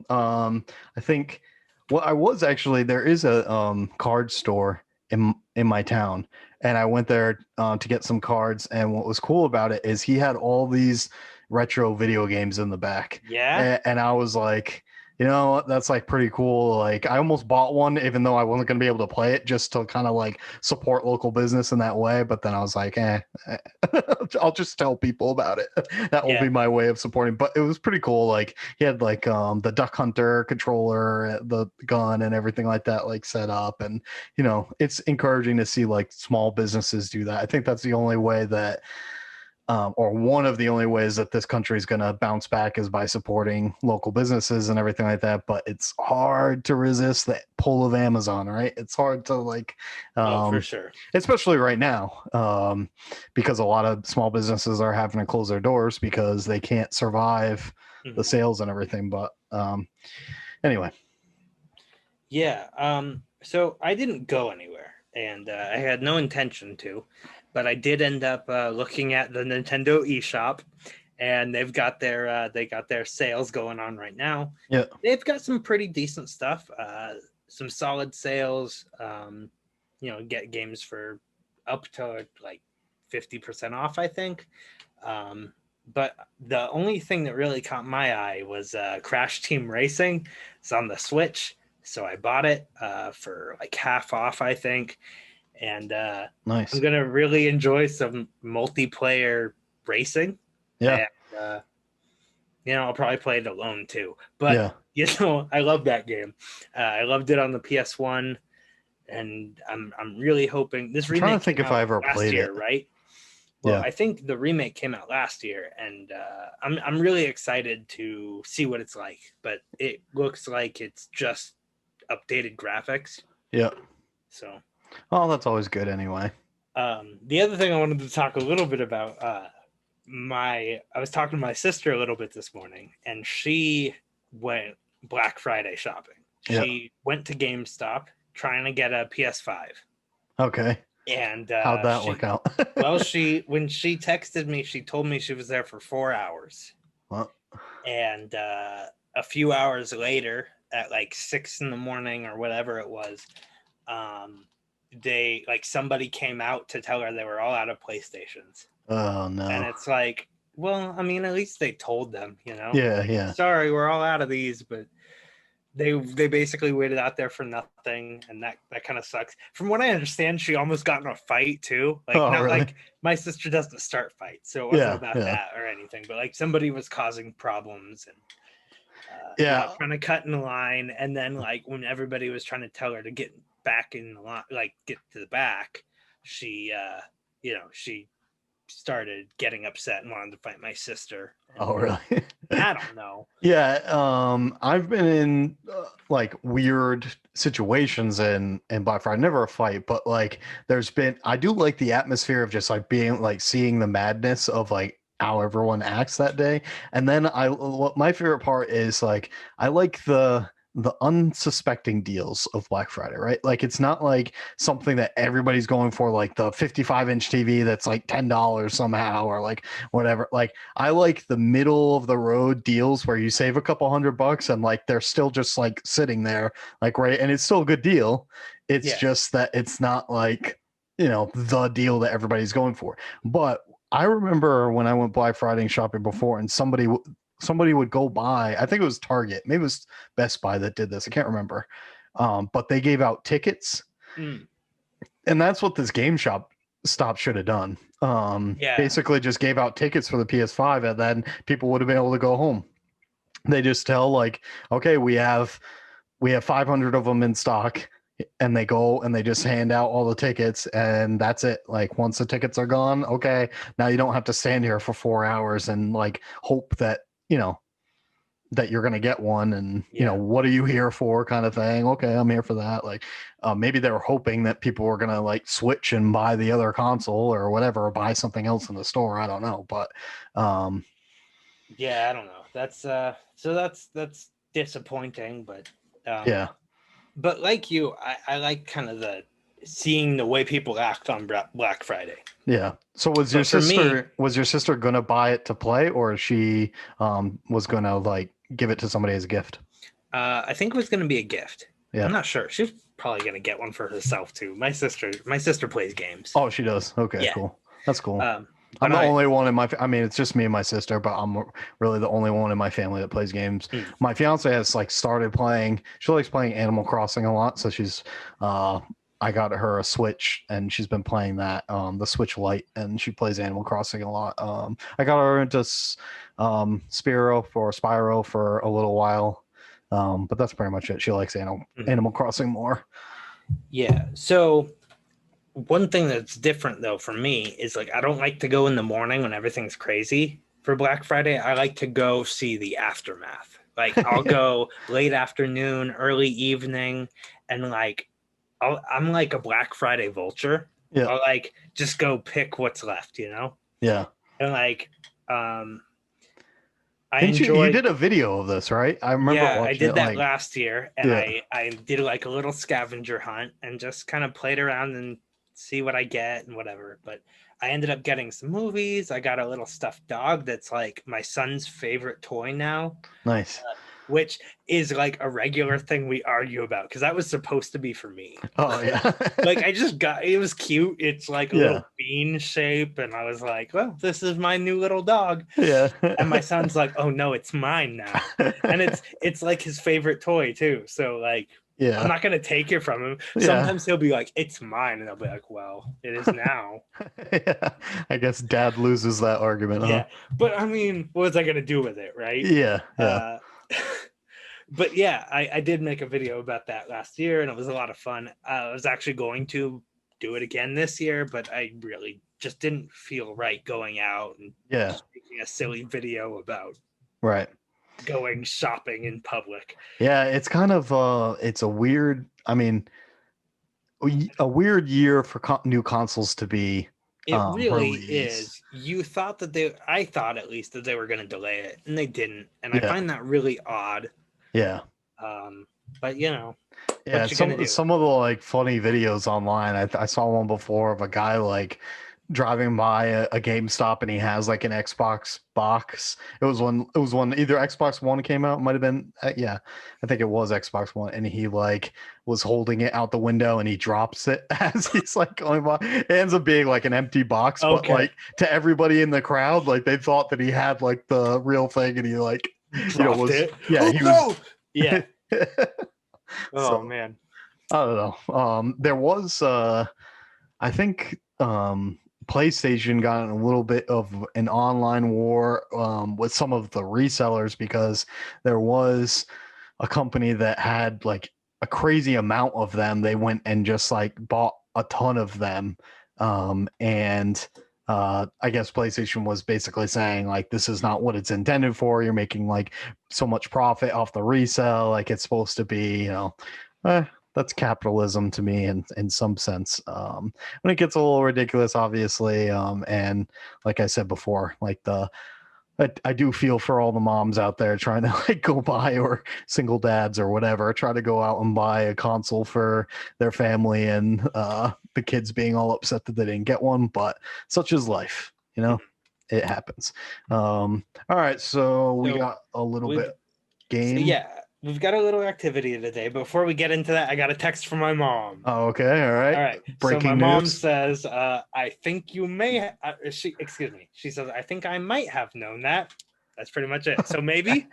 I think. Well, I was actually, there is a card store in my town, and I went there to get some cards. And what was cool about it is he had all these retro video games in the back. Yeah. And I was like, that's like pretty cool. Like I almost bought one, even though I wasn't going to be able to play it, just to kind of like support local business in that way. But then I was like, I'll just tell people about it. That will be my way of supporting. But it was pretty cool. Like he had like the Duck Hunter controller, the gun and everything like that, like set up. And, it's encouraging to see like small businesses do that. I think that's the only way that or one of the only ways that this country is going to bounce back is by supporting local businesses and everything like that. But it's hard to resist the pull of Amazon, right? It's hard to like, for sure, especially right now, because a lot of small businesses are having to close their doors because they can't survive the sales and everything. But anyway, yeah. So I didn't go anywhere, and I had no intention to, but I did end up looking at the Nintendo eShop, and they got their sales going on right now. Yeah, they've got some pretty decent stuff, some solid sales. Get games for up to like 50% off, I think. But the only thing that really caught my eye was Crash Team Racing. It's on the Switch, so I bought it for like half off, I think. And nice. I'm gonna really enjoy some multiplayer racing. Yeah. And, I'll probably play it alone too. But I love that game. I loved it on the PS1, and I'm really hoping this remake. I'm trying to think if I ever played it. Right? Well, I think the remake came out last year, and I'm really excited to see what it's like. But it looks like it's just updated graphics. Yeah. So. Oh, that's always good anyway. The other thing I wanted to talk a little bit about, I was talking to my sister a little bit this morning, and she went Black Friday shopping. She went to GameStop trying to get a PS5. Okay. And how'd that work out? Well, when she texted me, she told me she was there for 4 hours. Well. And a few hours later, at like 6 a.m. or whatever it was, somebody came out to tell her they were all out of PlayStations. Oh no. And it's like, well, I mean, at least they told them, Yeah. Sorry, we're all out of these, but they basically waited out there for nothing, and that kind of sucks. From what I understand, she almost got in a fight too. Really? Like my sister doesn't start fights, so it wasn't about that or anything, but like somebody was causing problems and trying to cut in the line, and then like when everybody was trying to tell her to get back in the line, like get to the back, she she started getting upset and wanted to fight my sister. Oh really? I don't know. Yeah, I've been in like weird situations in Black Friday. Never a fight, but like I do like the atmosphere of just like being like seeing the madness of like how everyone acts that day. And then what my favorite part is like I like the unsuspecting deals of Black Friday, right? Like it's not like something that everybody's going for, like the 55-inch TV that's like $10 somehow or like whatever. Like I like the middle of the road deals where you save a couple $100 and like they're still just like sitting there, like right, and it's still a good deal. It's just that it's not like the deal that everybody's going for. But I remember when I went Black Friday shopping before, and somebody would go by, I think it was Target, maybe it was Best Buy that did this, I can't remember, but they gave out tickets. And that's what this GameStop should have done. Basically just gave out tickets for the PS5, and then people would have been able to go home. They just tell like, okay, we have 500 of them in stock, and they go and they just hand out all the tickets, and that's it. Like once the tickets are gone, okay, now you don't have to stand here for 4 hours and like hope that that you're going to get one, and what are you here for kind of thing. Okay, I'm here for that. Like maybe they were hoping that people were going to like switch and buy the other console or whatever, or buy something else in the store. I don't know, but I don't know. That's that's disappointing, but but like you, I like kind of seeing the way people act on Black Friday. Yeah. So was your sister gonna buy it to play, or she was gonna like give it to somebody as a gift? I think it was gonna be a gift. Yeah. I'm not sure. She's probably gonna get one for herself too. My sister plays games. Oh, she does. Okay, cool. That's cool. I'm the only one in I mean, it's just me and my sister, but I'm really the only one in my family that plays games. My fiance has like started playing. She likes playing Animal Crossing a lot, so she's I got her a Switch, and she's been playing that, the Switch Lite, and she plays Animal Crossing a lot. I got her into Spyro for a little while, but that's pretty much it. She likes Animal Crossing more. Yeah. So one thing that's different though for me is like I don't like to go in the morning when everything's crazy for Black Friday. I like to go see the aftermath. Like I'll go late afternoon, early evening, and like I'm like a Black Friday vulture. Yeah. I'll like just go pick what's left, you know? Yeah. And like I Didn't you enjoy. did a video of this, right? I remember Yeah, I watching did it that like, last year, and yeah. I did like a little scavenger hunt and just kind of played around and see what I get and whatever. But I ended up getting some movies. I got a little stuffed dog that's like my son's favorite toy now, Nice. which is like a regular thing we argue about because that was supposed to be for me. Oh yeah. Like I just got it was cute. It's like a Yeah. little bean shape, and I was like, well, this is my new little dog. Yeah. And my son's like, oh no, it's mine now. And it's like his favorite toy too. So like I'm Yeah. not gonna take it from him. Yeah. Sometimes he'll be like, it's mine, and I'll be like, well, it is now. Yeah. I guess dad loses that argument, huh? Yeah. But I mean, what was I gonna do with it, right? Yeah. Yeah. But yeah, I did make a video about that last year, and it was a lot of fun. I was actually going to do it again this year, but I really just didn't feel right going out and Yeah. making a silly video about Right. going shopping in public. Yeah, it's kind of it's a weird, I mean, a weird year for new consoles to be It really released. is. You thought that I thought at least that they were going to delay it, and they didn't. And I Yeah. find that really odd. Yeah. But you know, Yeah, what you gonna do? some of the like funny videos online. I saw one before of a guy like driving by a GameStop and he has like an Xbox box. It was when either Xbox One came out, might have been yeah, I think it was Xbox One, and he like was holding it out the window and he drops it as he's like going by. It ends up being like an empty box, but like to everybody in the crowd, like they thought that he had like the real thing, and he like dropped it. Yeah, oh, he no! was Yeah. Oh so, man. I don't know. There was I think PlayStation got in a little bit of an online war with some of the resellers because there was a company that had like a crazy amount of them. They went and just like bought a ton of them. And I guess PlayStation was basically saying like, this is not what it's intended for. You're making like so much profit off the resale. Like it's supposed to be, that's capitalism to me in some sense. When it gets a little ridiculous, obviously, and like I said before, like I do feel for all the moms out there trying to like go buy, or single dads or whatever, try to go out and buy a console for their family, and the kids being all upset that they didn't get one. But such is life, it happens. All right, so we got a little bit game. So yeah, we've got a little activity today. Before we get into that, I got a text from my mom. Oh, okay, all right. All right. Breaking so my news. mom says, "I think you may." Excuse me. She says, "I think I might have known that." That's pretty much it. So maybe.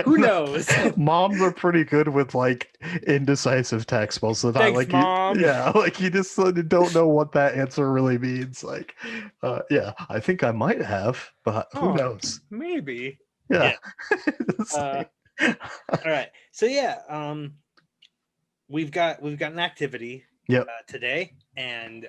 Who knows? Moms are pretty good with like indecisive text most of the time. Thanks, like Mom. like you just don't know what that answer really means. Like, yeah, I think I might have, but who knows? Maybe. Yeah. All right. So yeah, we've got an activity today, and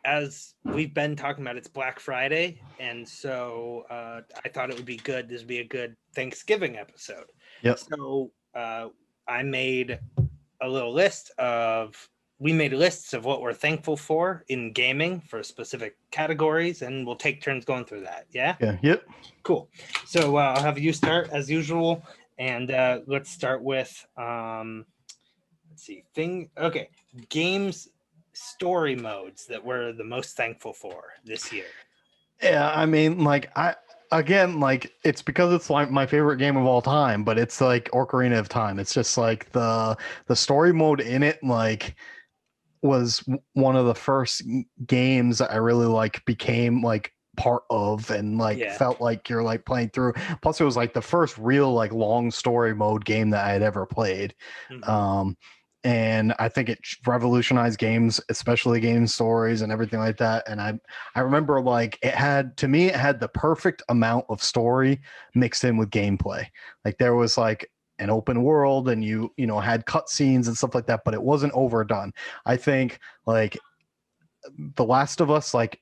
as we've been talking about, it's Black Friday, and so I thought it would be good. This would be a good Thanksgiving episode. Yep. So I made a little list of. We made lists of what we're thankful for in gaming for specific categories, and we'll take turns going through that. Yeah. Yeah. Yep. Cool. So I'll have you start as usual, and let's start with let's see Okay, games story modes that we're the most thankful for this year. Yeah, I mean, like it's because it's like my favorite game of all time, but it's like Ocarina of Time. It's just like the story mode in it, like, was one of the first games that I really like became like part of, and like felt like you're like playing through. Plus it was like the first real like long story mode game that I had ever played. And I think it revolutionized games, especially game stories and everything like that. And I remember like it had the perfect amount of story mixed in with gameplay. Like there was like an open world and you know had cutscenes and stuff like that, but it wasn't overdone. I think like The Last of Us, like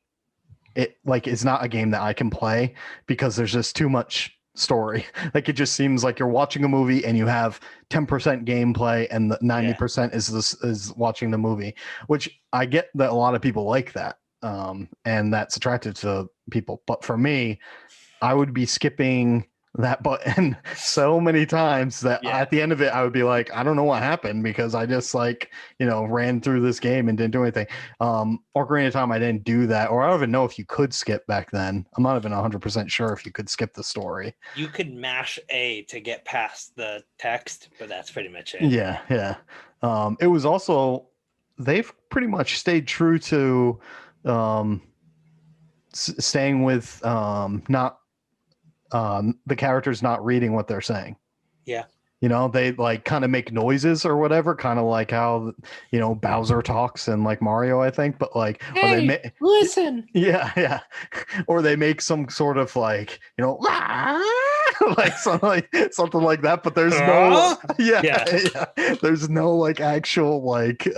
it like is not a game that I can play because there's just too much story. Like it just seems like you're watching a movie and you have 10% gameplay and the 90% is watching the movie, which I get that a lot of people like that. And that's attractive to people. But for me, I would be skipping that button so many times that at the end of it, I would be like, I don't know what happened because I just like, you know, ran through this game and didn't do anything. Ocarina of Time, I didn't do that. Or I don't even know if you could skip back then. I'm not even 100% sure if you could skip the story. You could mash A to get past the text, but that's pretty much it. Yeah, yeah. It was also, they've pretty much stayed true to staying with not the characters not reading what they're saying. Yeah. You know, they like kind of make noises or whatever, kind of like how, you know, Bowser talks and like Mario, I think, but like, hey, listen. Yeah, yeah. Or they make some sort of like, you know, like something like that, but there's no yeah. There's no like actual like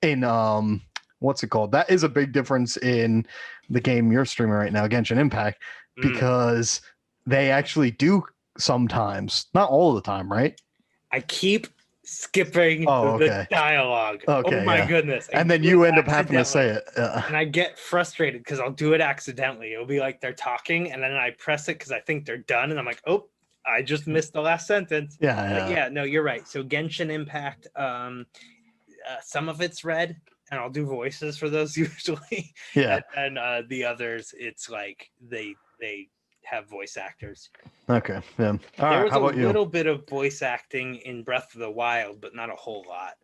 in what's it called? That is a big difference in the game you're streaming right now, Genshin Impact, because they actually do sometimes, not all the time, right? I keep skipping the dialogue. Okay, oh my goodness. And then you end up having to say it. And I get frustrated because I'll do it accidentally. It'll be like they're talking and then I press it because I think they're done and I'm like, oh, I just missed the last sentence. Yeah. No, you're right. So Genshin Impact, some of it's red and I'll do voices for those usually. Yeah. And the others, it's like they have voice actors. Okay. Yeah. All there right. was How about a little bit of voice acting in Breath of the Wild, but not a whole lot.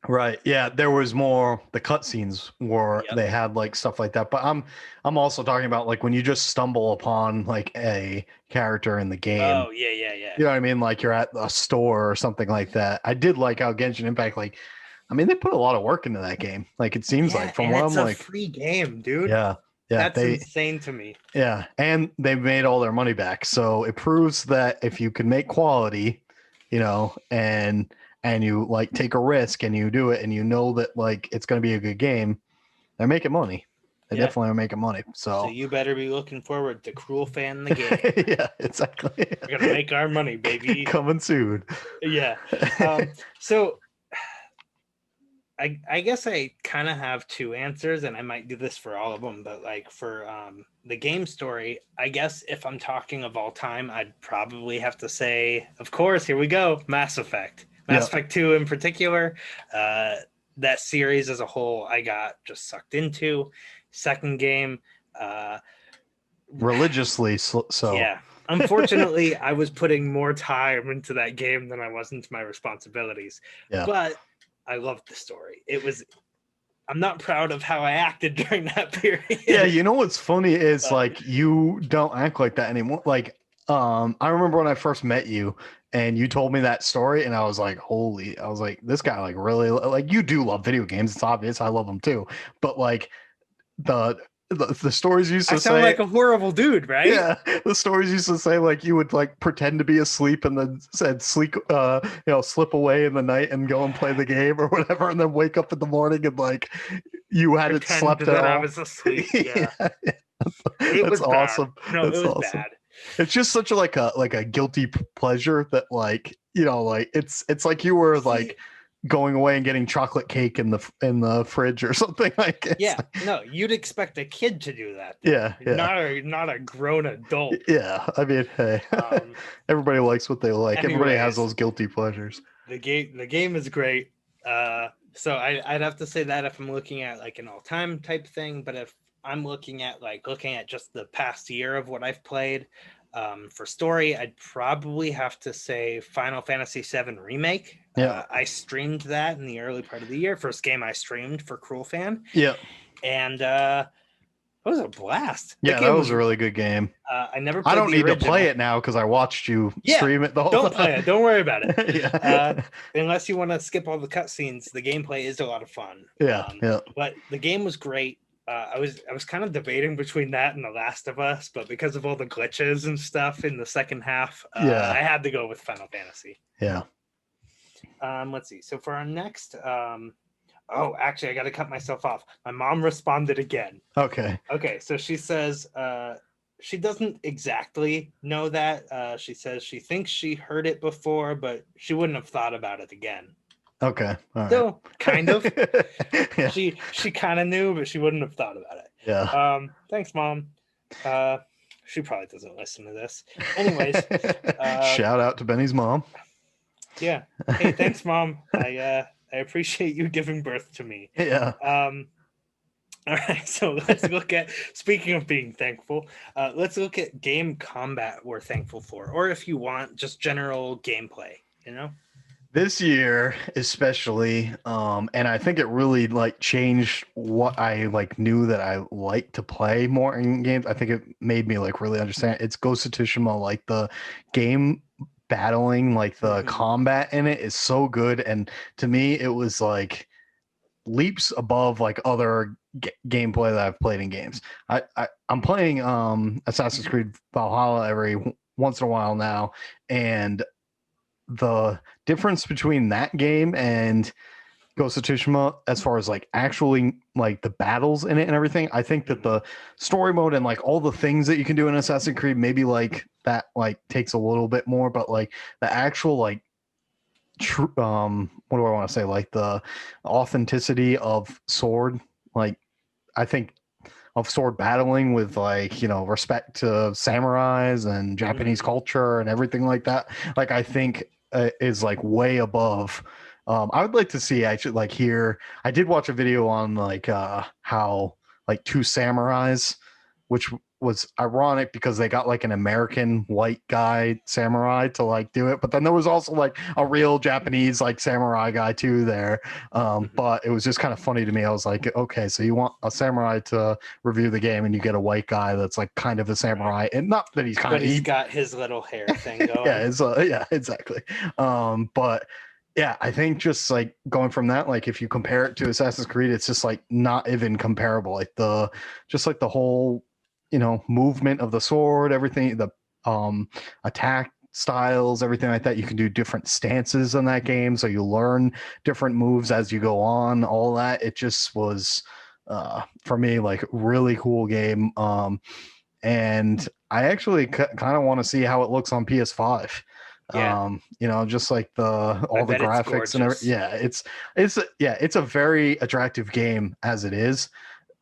Right. Yeah. There was more. The cutscenes were they had like stuff like that. But I'm also talking about like when you just stumble upon like a character in the game. Oh yeah. You know what I mean? Like you're at a store or something like that. I did like how Genshin Impact, like, I mean, they put a lot of work into that game. Like it seems like from what I'm like, it's a free game, dude. Yeah. That's insane to me. Yeah, and they've made all their money back, so it proves that if you can make quality, you know, and you like take a risk and you do it, and you know that like it's going to be a good game, they're making money. They definitely are making money. So you better be looking forward to Cruel Fan the game. Yeah, exactly. We're gonna make our money, baby. Coming soon. Yeah. So. I guess I kind of have two answers and I might do this for all of them, but like for the game story, I guess if I'm talking of all time, I'd probably have to say, of course, here we go, Mass Effect. Mass Effect 2 in particular. That series as a whole, I got just sucked into. Second game. Religiously, so. Yeah. Unfortunately, I was putting more time into that game than I was into my responsibilities. Yeah. But I loved the story. I'm not proud of how I acted during that period. Yeah, you know what's funny is like you don't act like that anymore. Like, I remember when I first met you and you told me that story and I was like, this guy like really like you do love video games. It's obvious. I love them too. But like the stories used to say, I sound like a horrible dude, right? Yeah, the stories used to say like you would like pretend to be asleep and then said slip away in the night and go and play the game or whatever, and then wake up in the morning and like you hadn't slept at all. I was asleep. Yeah, it was awesome. No, it was awesome. Bad. It's just such a like a guilty pleasure that like you know like it's like you were like going away and getting chocolate cake in the fridge or something like it. Yeah, no, you'd expect a kid to do that. Yeah. Not a grown adult. Yeah, I mean, hey, everybody likes what they like. Anyways, everybody has those guilty pleasures. The game is great. So I'd have to say that if I'm looking at like an all-time type thing, but if I'm looking at just the past year of what I've played, for story, I'd probably have to say Final Fantasy VII Remake. Yeah, I streamed that in the early part of the year. First game I streamed for Cruel Fan. Yeah, and it was a blast. Yeah, that was a really good game. I never. I don't need to play it now because I watched you stream it the whole time. Don't play it. Don't worry about it. Unless you want to skip all the cutscenes, the gameplay is a lot of fun. Yeah, But the game was great. I was kind of debating between that and The Last of Us, but because of all the glitches and stuff in the second half, Yeah. I had to go with Final Fantasy. Yeah. Let's see. So for our next, oh, actually, I got to cut myself off. My mom responded again. Okay. Okay, so she says she doesn't exactly know that. She says she thinks she heard it before, but she wouldn't have thought about it again. Okay. All right. Still, kind of. Yeah. She kind of knew, but she wouldn't have thought about it. Yeah. Thanks, Mom. She probably doesn't listen to this. Anyways, Shout out to Benny's mom. Yeah. Hey, thanks, Mom. I appreciate you giving birth to me. Yeah. All right, so let's look at, speaking of being thankful, let's look at game combat we're thankful for, or if you want, just general gameplay, you know? This year especially, and I think it really like changed what I like knew that I like to play more in games. I think it made me like really understand. It's Ghost of Tsushima, like the game battling, like the combat in it is so good, and to me it was like leaps above like other gameplay that I've played in games. I'm playing Assassin's Creed Valhalla every once in a while now, and the difference between that game and Ghost of Tsushima, as far as like actually like the battles in it and everything, I think that the story mode and like all the things that you can do in Assassin's Creed, maybe like that like takes a little bit more, but like the actual like what do I want to say, like the authenticity of sword, like I think of sword battling with like, you know, respect to samurais and Japanese culture and everything like that, like I think is like way above. I would like to see, actually, like here I did watch a video on like how like two samurais, which was ironic because they got like an American white guy samurai to like do it, but then there was also like a real Japanese like samurai guy too there. But it was just kind of funny to me. I was like, okay, so you want a samurai to review the game and you get a white guy that's like kind of a samurai, and not that he's kind But of, he's got his little hair thing going. yeah, it's yeah, exactly. But yeah, I think just like going from that, like if you compare it to Assassin's Creed, it's just like not even comparable. Like the just like the whole, you know, movement of the sword, everything, the attack styles, everything like that. You can do different stances in that game, so you learn different moves as you go on. All that, it just was for me like really cool game. And I actually kind of want to see how it looks on PS5. Yeah. You know, just like all the graphics and everything. Yeah, it's a very attractive game as it is.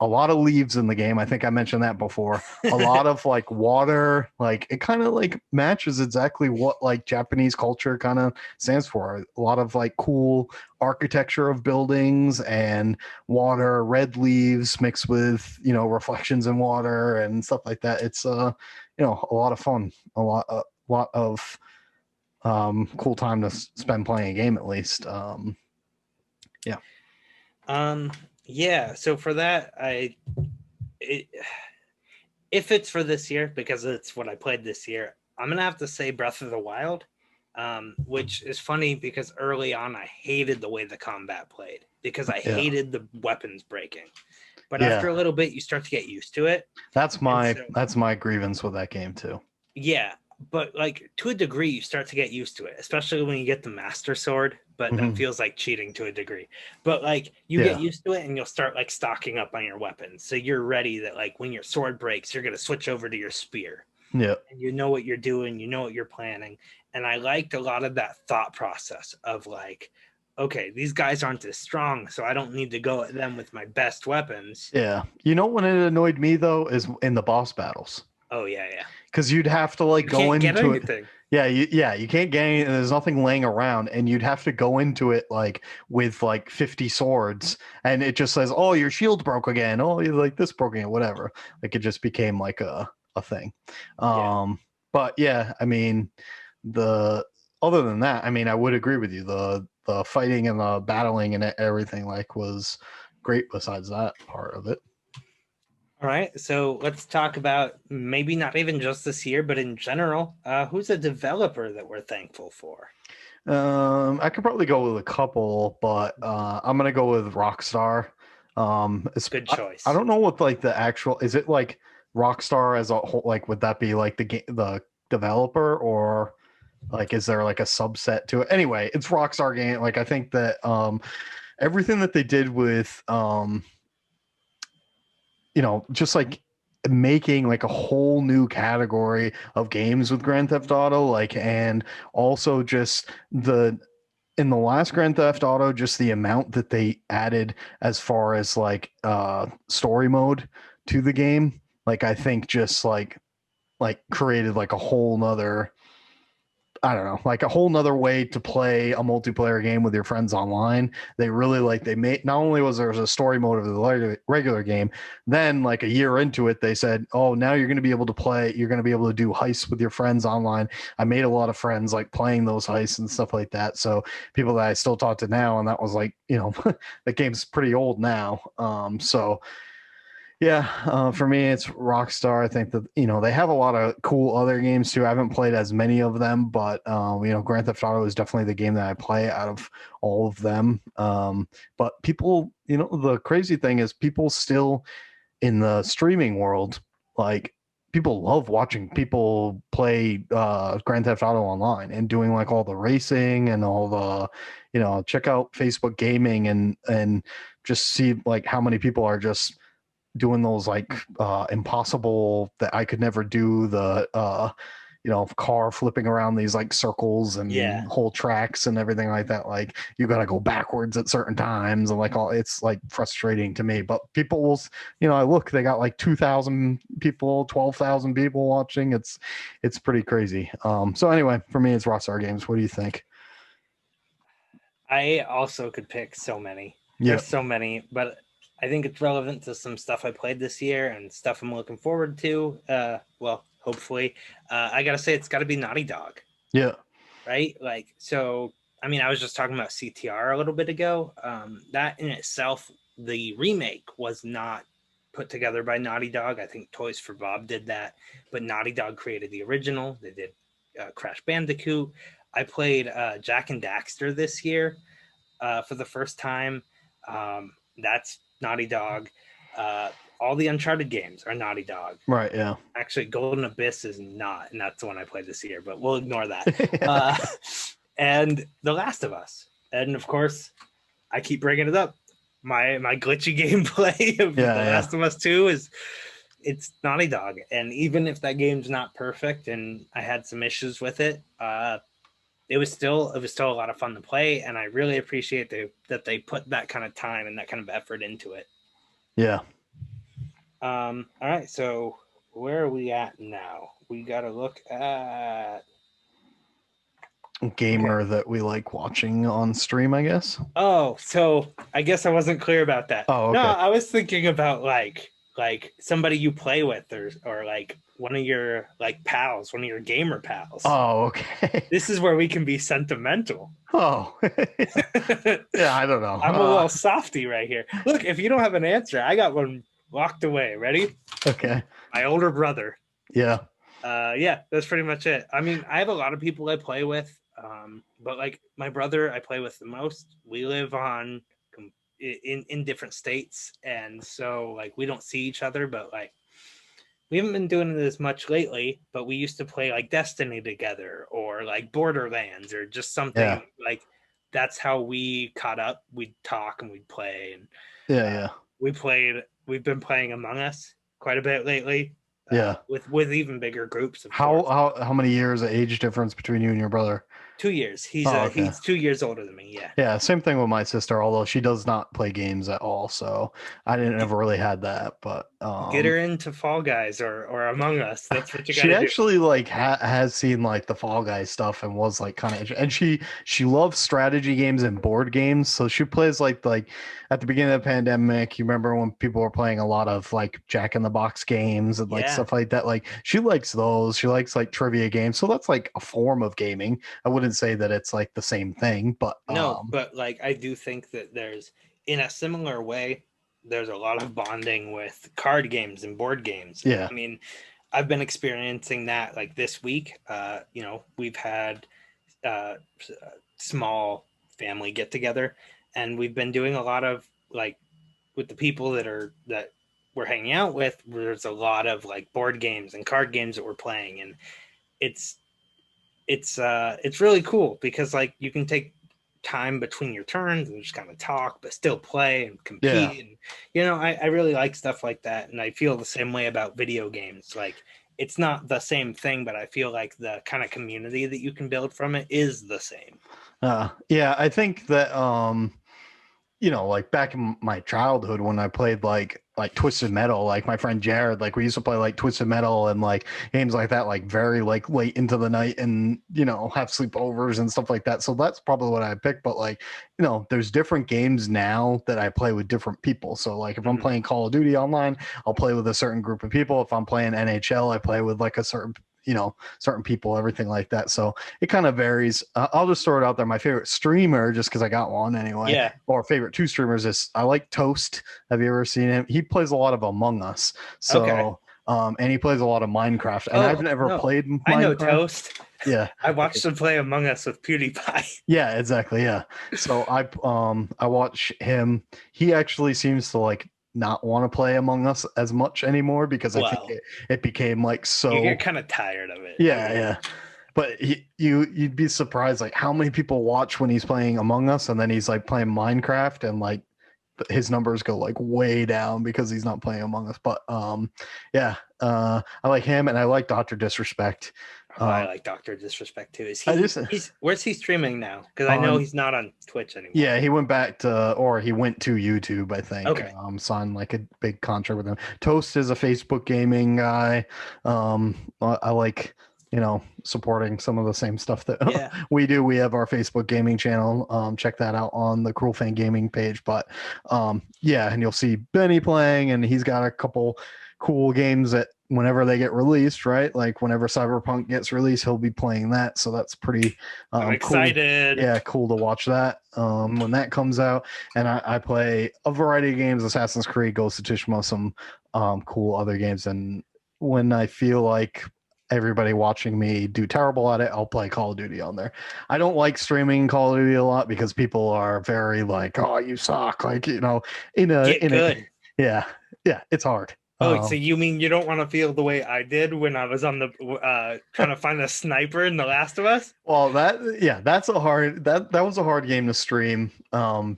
A lot of leaves in the game. I think I mentioned that before. A lot of like water, like it kind of like matches exactly what like Japanese culture kind of stands for. A lot of like cool architecture of buildings and water, red leaves mixed with, you know, reflections in water and stuff like that. It's you know, a lot of fun, a lot of cool time to spend playing a game, at least. Yeah. Yeah, so for that, if it's for this year, because it's what I played this year, I'm gonna have to say Breath of the Wild, which is funny because early on I hated the way the combat played because I hated the weapons breaking. But after a little bit, you start to get used to it. That's my grievance with that game too. Yeah, but like to a degree, you start to get used to it, especially when you get the Master Sword. But that feels like cheating to a degree. But like you get used to it, and you'll start like stocking up on your weapons, so you're ready that like when your sword breaks, you're gonna switch over to your spear. Yeah, and you know what you're doing, you know what you're planning, and I liked a lot of that thought process of like, okay, these guys aren't as strong, so I don't need to go at them with my best weapons. Yeah, you know when it annoyed me though is in the boss battles. Oh yeah, because you'd have to like go into it. Yeah, you can't get any, there's nothing laying around, and you'd have to go into it like with like 50 swords, and it just says, "Oh, your shield broke again. Oh, you like this broke again, whatever." Like it just became like a thing. But yeah, I mean, the other than that, I mean, I would agree with you. The fighting and the battling and everything like was great. Besides that part of it. All right, so let's talk about maybe not even just this year, but in general, who's a developer that we're thankful for? I could probably go with a couple, but I'm gonna go with Rockstar. Good choice. I don't know what like the actual is it like Rockstar as a whole, like would that be like the developer, or like is there like a subset to it? Anyway, it's Rockstar game. Like I think that everything that they did with just like making like a whole new category of games with Grand Theft Auto, like, and also just the in the last Grand Theft Auto, just the amount that they added as far as like story mode to the game, like I think just like created like a whole nother, I don't know, like a whole nother way to play a multiplayer game with your friends online. They really like they made not only was there a story mode of the regular game, then like a year into it, they said, "Oh, now you're going to be able to play. You're going to be able to do heists with your friends online." I made a lot of friends like playing those heists and stuff like that. So people that I still talk to now, and that was like the game's pretty old now. So yeah, for me, it's Rockstar. I think that they have a lot of cool other games too. I haven't played as many of them, but Grand Theft Auto is definitely the game that I play out of all of them. But people, the crazy thing is, people still in the streaming world, like people love watching people play Grand Theft Auto online and doing like all the racing and all the, check out Facebook Gaming and just see like how many people are just doing those like impossible that I could never do, the car flipping around these like circles Yeah. and whole tracks and everything like that. Like you got to go backwards at certain times and like all, it's like frustrating to me, but people will, I look, they got like 2,000 people, 12,000 people watching. It's pretty crazy. So anyway, for me, it's Rockstar Games. What do you think? I also could pick so many. Yeah. There's so many, but I think it's relevant to some stuff I played this year and stuff I'm looking forward to. Well, hopefully. I gotta say it's gotta be Naughty Dog. Yeah. Right? Like, so I mean, I was just talking about CTR a little bit ago. That in itself, the remake was not put together by Naughty Dog. I think Toys for Bob did that, but Naughty Dog created the original. They did Crash Bandicoot. I played Jack and Daxter this year for the first time. That's Naughty Dog. All the Uncharted games are Naughty Dog. Right. Yeah. Actually, Golden Abyss is not, and that's the one I played this year, but we'll ignore that. Yeah. And The Last of Us. And of course, I keep bringing it up. My glitchy gameplay of The Last of Us 2 it's Naughty Dog. And even if that game's not perfect and I had some issues with it, it was still a lot of fun to play, and I really appreciate that they put that kind of time and that kind of effort into it. Yeah. All right, so where are we at now? We got to look at gamer that we like watching on stream, I guess. Oh, so I guess I wasn't clear about that. Oh, okay. No, I was thinking about like somebody you play with, or like one of your like pals, one of your gamer pals. Oh, okay. This is where we can be sentimental. Oh. Yeah, I don't know. I'm a little softy right here. Look, if you don't have an answer, I got one locked away. Ready? Okay. My older brother. Yeah. Yeah, that's pretty much it. I mean, I have a lot of people I play with, but like my brother, I play with the most. We live in different states, and so like we don't see each other, but like we haven't been doing it as much lately. But we used to play like Destiny together, or like Borderlands, or just something like that's how we caught up. We'd talk and we'd play, and we've been playing Among Us quite a bit lately. With even bigger groups. How many years of age difference between you and your brother? 2 years. He's 2 years older than me. Yeah. Yeah. Same thing with my sister, although she does not play games at all. So I didn't ever really had that, but get her into Fall Guys or Among Us. That's what you got to do. She do. actually like has seen like the Fall Guys stuff and was like kind of, and she loves strategy games and board games. So she plays like at the beginning of the pandemic, you remember when people were playing a lot of like Jack in the Box games and like stuff like that. Like she likes those. She likes like trivia games. So that's like a form of gaming. I wouldn't say that it's like the same thing, but no, but like I do think that there's, in a similar way, there's a lot of bonding with card games and board games. Yeah. I mean, I've been experiencing that like this week. We've had small family get together, and we've been doing a lot of like with the people that we're hanging out with, there's a lot of like board games and card games that we're playing, and it's really cool because like you can take time between your turns and just kind of talk but still play and compete. Yeah. And I really like stuff like that, and I feel the same way about video games. Like it's not the same thing, but I feel like the kind of community that you can build from it is the same. Yeah, I think that like back in my childhood when I played like Twisted Metal, like my friend Jared, like we used to play like Twisted Metal and like games like that, like very like late into the night, and have sleepovers and stuff like that. So that's probably what I picked. But like, there's different games now that I play with different people. So like if I'm playing Call of Duty online, I'll play with a certain group of people. If I'm playing NHL, I play with like a certain people, everything like that. So it kind of varies. I'll just throw it out there. My favorite streamer, just because I got one anyway, Yeah. or favorite two streamers is I like Toast. Have you ever seen him? He plays a lot of Among Us. So, Okay. And he plays a lot of Minecraft. And I've never played Minecraft. I know Toast. Yeah. I watched him play Among Us with PewDiePie. Yeah, exactly. Yeah. So I watch him. He actually seems to like not want to play Among Us as much anymore because I think it became like so. You get kind of tired of it. Yeah. But you'd be surprised like how many people watch when he's playing Among Us and then he's like playing Minecraft and like his numbers go like way down because he's not playing Among Us. But I like him and I like Dr. Disrespect. I like Dr. Disrespect too. Where's he streaming now? Because I know he's not on Twitch anymore. Yeah, he went back he went to YouTube, I think. Okay. Signed like a big contract with him. Toast is a Facebook gaming guy. I like supporting some of the same stuff that we do. We have our Facebook gaming channel. Check that out on the Cruel Fan Gaming page. But and you'll see Benny playing, and he's got a couple cool games that whenever they get released, right? Like whenever Cyberpunk gets released, he'll be playing that. So that's pretty I'm excited. Cool. Yeah, cool to watch that when that comes out. And I play a variety of games, Assassin's Creed, Ghost of Tsushima, some cool other games. And when I feel like everybody watching me do terrible at it, I'll play Call of Duty on there. I don't like streaming Call of Duty a lot because people are very like, "Oh, you suck!" Like yeah, it's hard. So you mean you don't want to feel the way I did when I was on the trying to find a sniper in The Last of Us? Well, that was a hard game to stream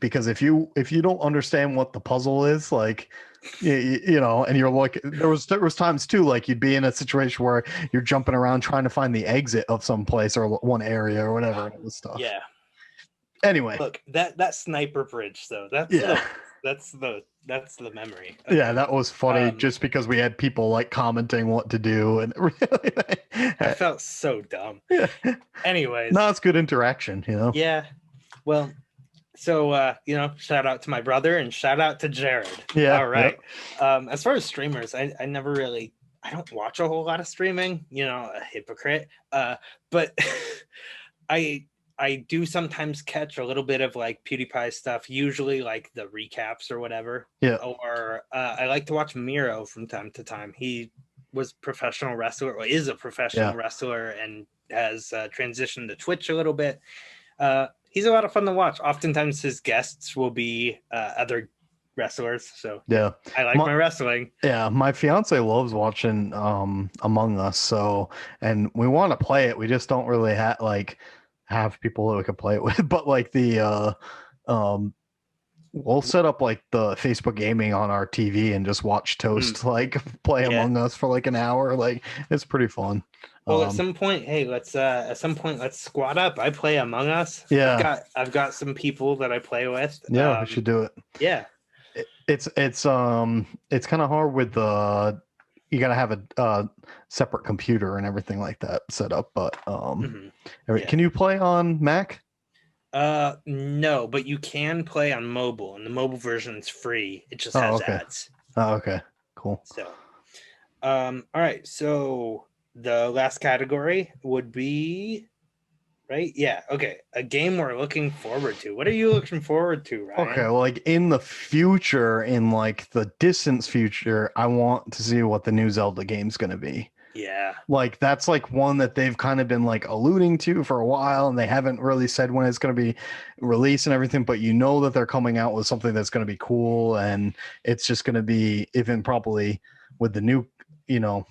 because if you don't understand what the puzzle is, like and you're like there was times too like you'd be in a situation where you're jumping around trying to find the exit of some place or one area or whatever, and it was stuff. Yeah. Anyway, look, that sniper bridge though, that's the memory. Okay. Yeah, that was funny just because we had people like commenting what to do, and really I felt so dumb. Yeah. Anyways, no, it's good interaction, Yeah. Well, so shout out to my brother and shout out to Jared. Yeah. All right. Yep. As far as streamers, I don't watch a whole lot of streaming. A hypocrite. But I do sometimes catch a little bit of like PewDiePie stuff, usually like the recaps or whatever. Yeah. Or I like to watch Miro from time to time. He was professional wrestler, or is a professional wrestler, and has transitioned to Twitch a little bit. He's a lot of fun to watch. Oftentimes his guests will be other wrestlers. So yeah, I like my wrestling. Yeah, my fiance loves watching Among Us. So, and we want to play it. We just don't really have people that we can play it with. But like we'll set up like the Facebook gaming on our TV and just watch Toast like play Among Us for like an hour. Like it's pretty fun. Well, at some point, let's squad up. I play Among Us. Yeah, I've got some people that I play with. Yeah, we should do it. Yeah, it's kind of hard with you gotta have a separate computer and everything like that set up. But can you play on Mac? No, but you can play on mobile, and the mobile version is free. It just has ads. Oh, okay, cool. So, all right. So the last category would be, right? Yeah. Okay. A game we're looking forward to. What are you looking forward to, Ryan? Okay. Well, like in the future, in like the distant future, I want to see what the new Zelda game's going to be. Yeah. Like that's like one that they've kind of been like alluding to for a while, and they haven't really said when it's going to be released and everything, but you know that they're coming out with something that's going to be cool, and it's just going to be even probably with the new, you know,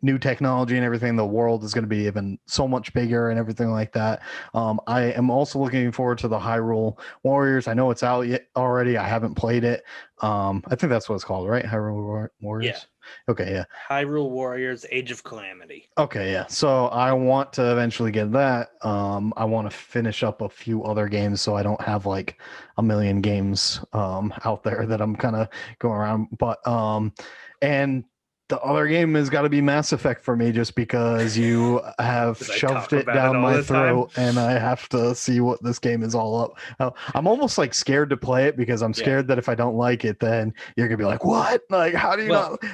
new technology and everything, the world is going to be even so much bigger and everything like that. I am also looking forward to the Hyrule Warriors. I know it's out yet already. I haven't played it. I think that's what it's called, right? Hyrule Yeah. Warriors. Okay, yeah. Hyrule Warriors: Age of Calamity. Okay, yeah. So I want to eventually get that. I want to finish up a few other games so I don't have like a million games out there that I'm kind of going around. But and the other game has got to be Mass Effect for me just because you have 'Cause I shoved talk it about it down all my the time. throat and I have to see what this game is all up. I'm almost like scared to play it because I'm Yeah. scared that if I don't like it, then you're gonna be like, "What? Like, how do you Well, not?"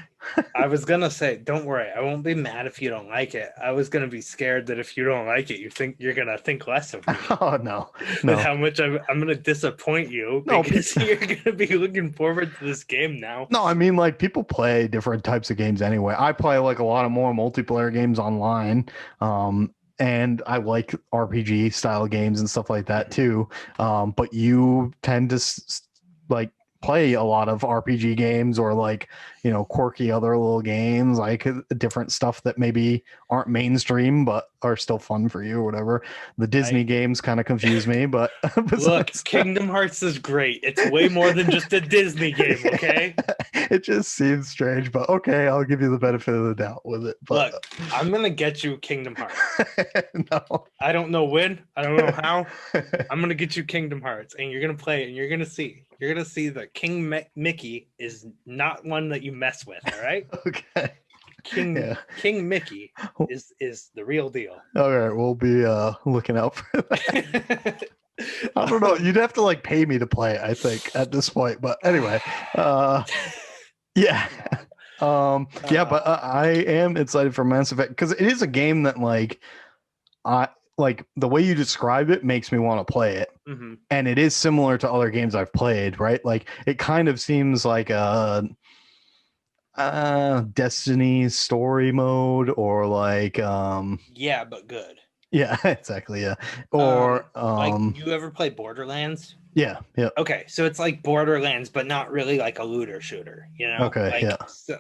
I was gonna say, don't worry, I won't be mad if you don't like it. I was gonna be scared that if you don't like it, you're gonna think less of me. Oh no, With no, how much I'm gonna disappoint you no. because you're gonna be looking forward to this game now. No, I mean like people play different types of games anyway. I play like a lot of more multiplayer games online. And I like RPG style games and stuff like that Mhm. too. But you tend to like play a lot of RPG games or like, you know, quirky other little games, like different stuff that maybe aren't mainstream but are still fun for you or whatever. The Disney I games kind of confuse me, but look, besides that, Kingdom Hearts is great. It's way more than just a Disney game, okay? it just seems strange, but okay, I'll give you the benefit of the doubt with it. But Look, I'm gonna get you Kingdom Hearts. no. I don't know when, I don't know how. I'm gonna get you Kingdom Hearts, and you're gonna play it, and you're gonna see. You're gonna see that Mickey is not one that you mess with. All right, Okay. Yeah. King Mickey is the real deal. All right, we'll be looking out for that. I don't know. um, You'd have to like pay me to play, I think, at this point. But anyway, uh yeah. Yeah, but I am excited for Mass Effect because it is a game that I like the way you describe it makes me want to play it. mm-hmm. And it is similar to other games I've played, right? Like it kind of seems like a Destiny story mode or like Yeah, but good. yeah, exactly, yeah. Or Like you ever play Borderlands? yeah, yeah. Okay, so it's like Borderlands, but not really like a looter shooter. You know, Okay, like yeah. so,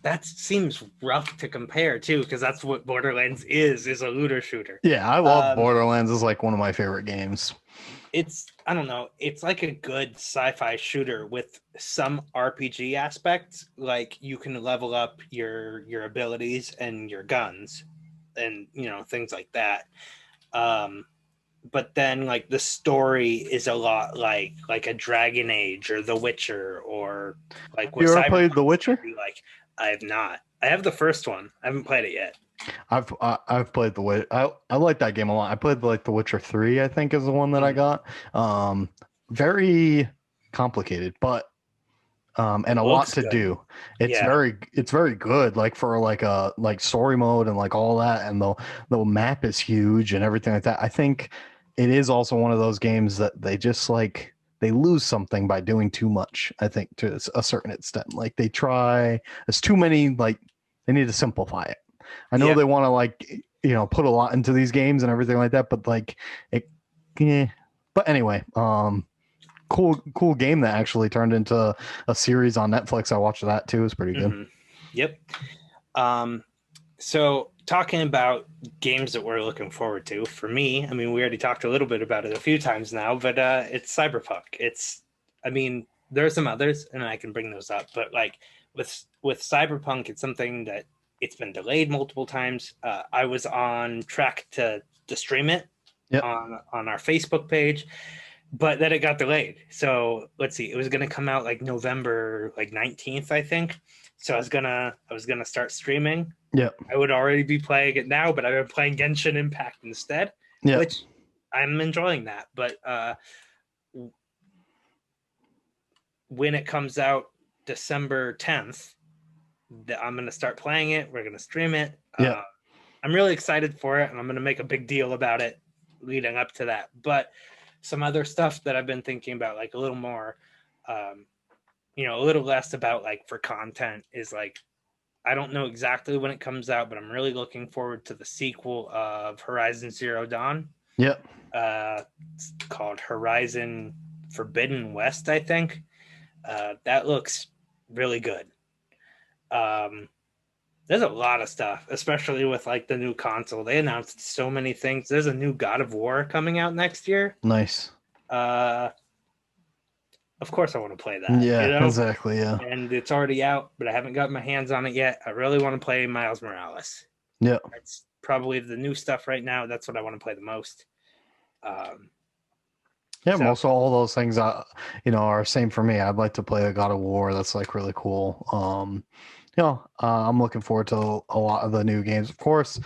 that seems rough to compare too, because that's what Borderlands is a looter shooter. Yeah, I love Um, Borderlands. Is like one of my favorite games. it's I don't know, it's like a good sci-fi shooter with some RPG aspects. Like you can level up your abilities and your guns, and you know things like that. Um, but then like the story is a lot like a Dragon Age or The Witcher or Have like what you ever played The Cyberpunk's Witcher? gonna be like. I have not. I have the first one. I haven't played it yet. I've played The Witcher. I like that game a lot. I played like The Witcher 3, I think is the one that I Mhm. got. Very complicated, but and It a lot looks to good. do. Yeah. It's very good like for like a like story mode and like all that, and the map is huge and everything like that. I think it is also one of those games that they just like they lose something by doing too much, I think, to a certain extent. Like they try there's too many, like they need to simplify it. I know Yeah. they want to like, you know, put a lot into these games and everything like that, but like it but anyway, cool game that actually turned into a series on Netflix. I watched that too. It's pretty good. Hmm. Yep. Um, so talking about games that we're looking forward to, for me, I mean, we already talked a little bit about it a few times now, but it's Cyberpunk. I mean, there are some others, and I can bring those up, but like with Cyberpunk, it's something that it's been delayed multiple times. I was on track to stream it Yep. on our Facebook page, but then it got delayed. So let's see, it was gonna come out like November like 19th, I think. So I was gonna start streaming. Yep. I would already be playing it now, but I've been playing Genshin Impact instead, Yep. which I'm enjoying that. But when it comes out December 10th, I'm gonna start playing it. We're gonna stream it. Yep. I'm really excited for it, and I'm gonna make a big deal about it leading up to that. But some other stuff that I've been thinking about, like a little more, a little less about like for content, is like I don't know exactly when it comes out, but I'm really looking forward to the sequel of Horizon Zero Dawn. Yep. It's called Horizon Forbidden West, I think. That looks really good. There's a lot of stuff, especially with like the new console. They announced so many things. There's a new God of War coming out next year. Nice. Of course I want to play that. Yeah, exactly. Yeah. And it's already out, but I haven't got my hands on it yet. I really want to play Miles Morales. Yeah. That's probably the new stuff right now. That's what I want to play the most. Most of all those things, are same for me. I'd like to play a God of War. That's like really cool. I'm looking forward to a lot of the new games. Of course,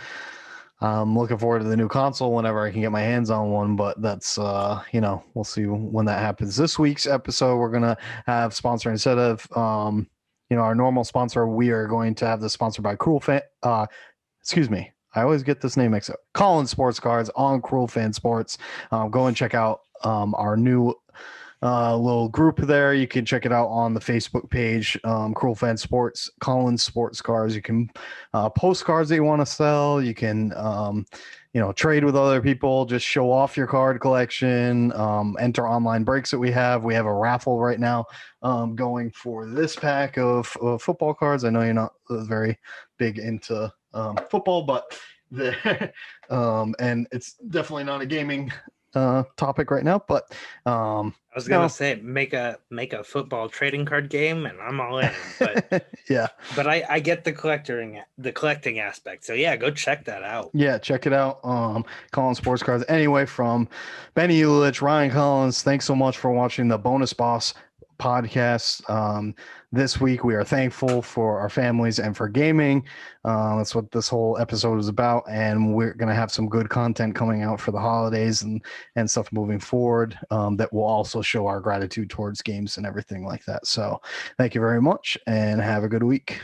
I'm looking forward to the new console whenever I can get my hands on one. But that's, we'll see when that happens. This week's episode, we're gonna have sponsor instead of, our normal sponsor. We are going to have this sponsored by Cruel Fan. Excuse me. I always get this name mixed up. Collins Sports Cards on Cruel Fan Sports. Go and check out our new little group there. You can check it out on the Facebook page, Cruel Fan Sports, Collins Sports Cards. You can post cards that you want to sell. You can, trade with other people. Just show off your card collection. Enter online breaks that we have. We have a raffle right now going for this pack of football cards. I know you're not very big into football, but and it's definitely not a gaming topic right now, but I was gonna say make a football trading card game and I'm all in, but yeah, but I get the collecting aspect, so yeah, go check that out. Yeah, check it out. Collins Sports Cards. Anyway, from Benny Ulich, Ryan Collins, thanks so much for watching the Bonus Boss podcast. This week we are thankful for our families and for gaming. That's what this whole episode is about, and we're going to have some good content coming out for the holidays and stuff moving forward that will also show our gratitude towards games and everything like that. So thank you very much and have a good week.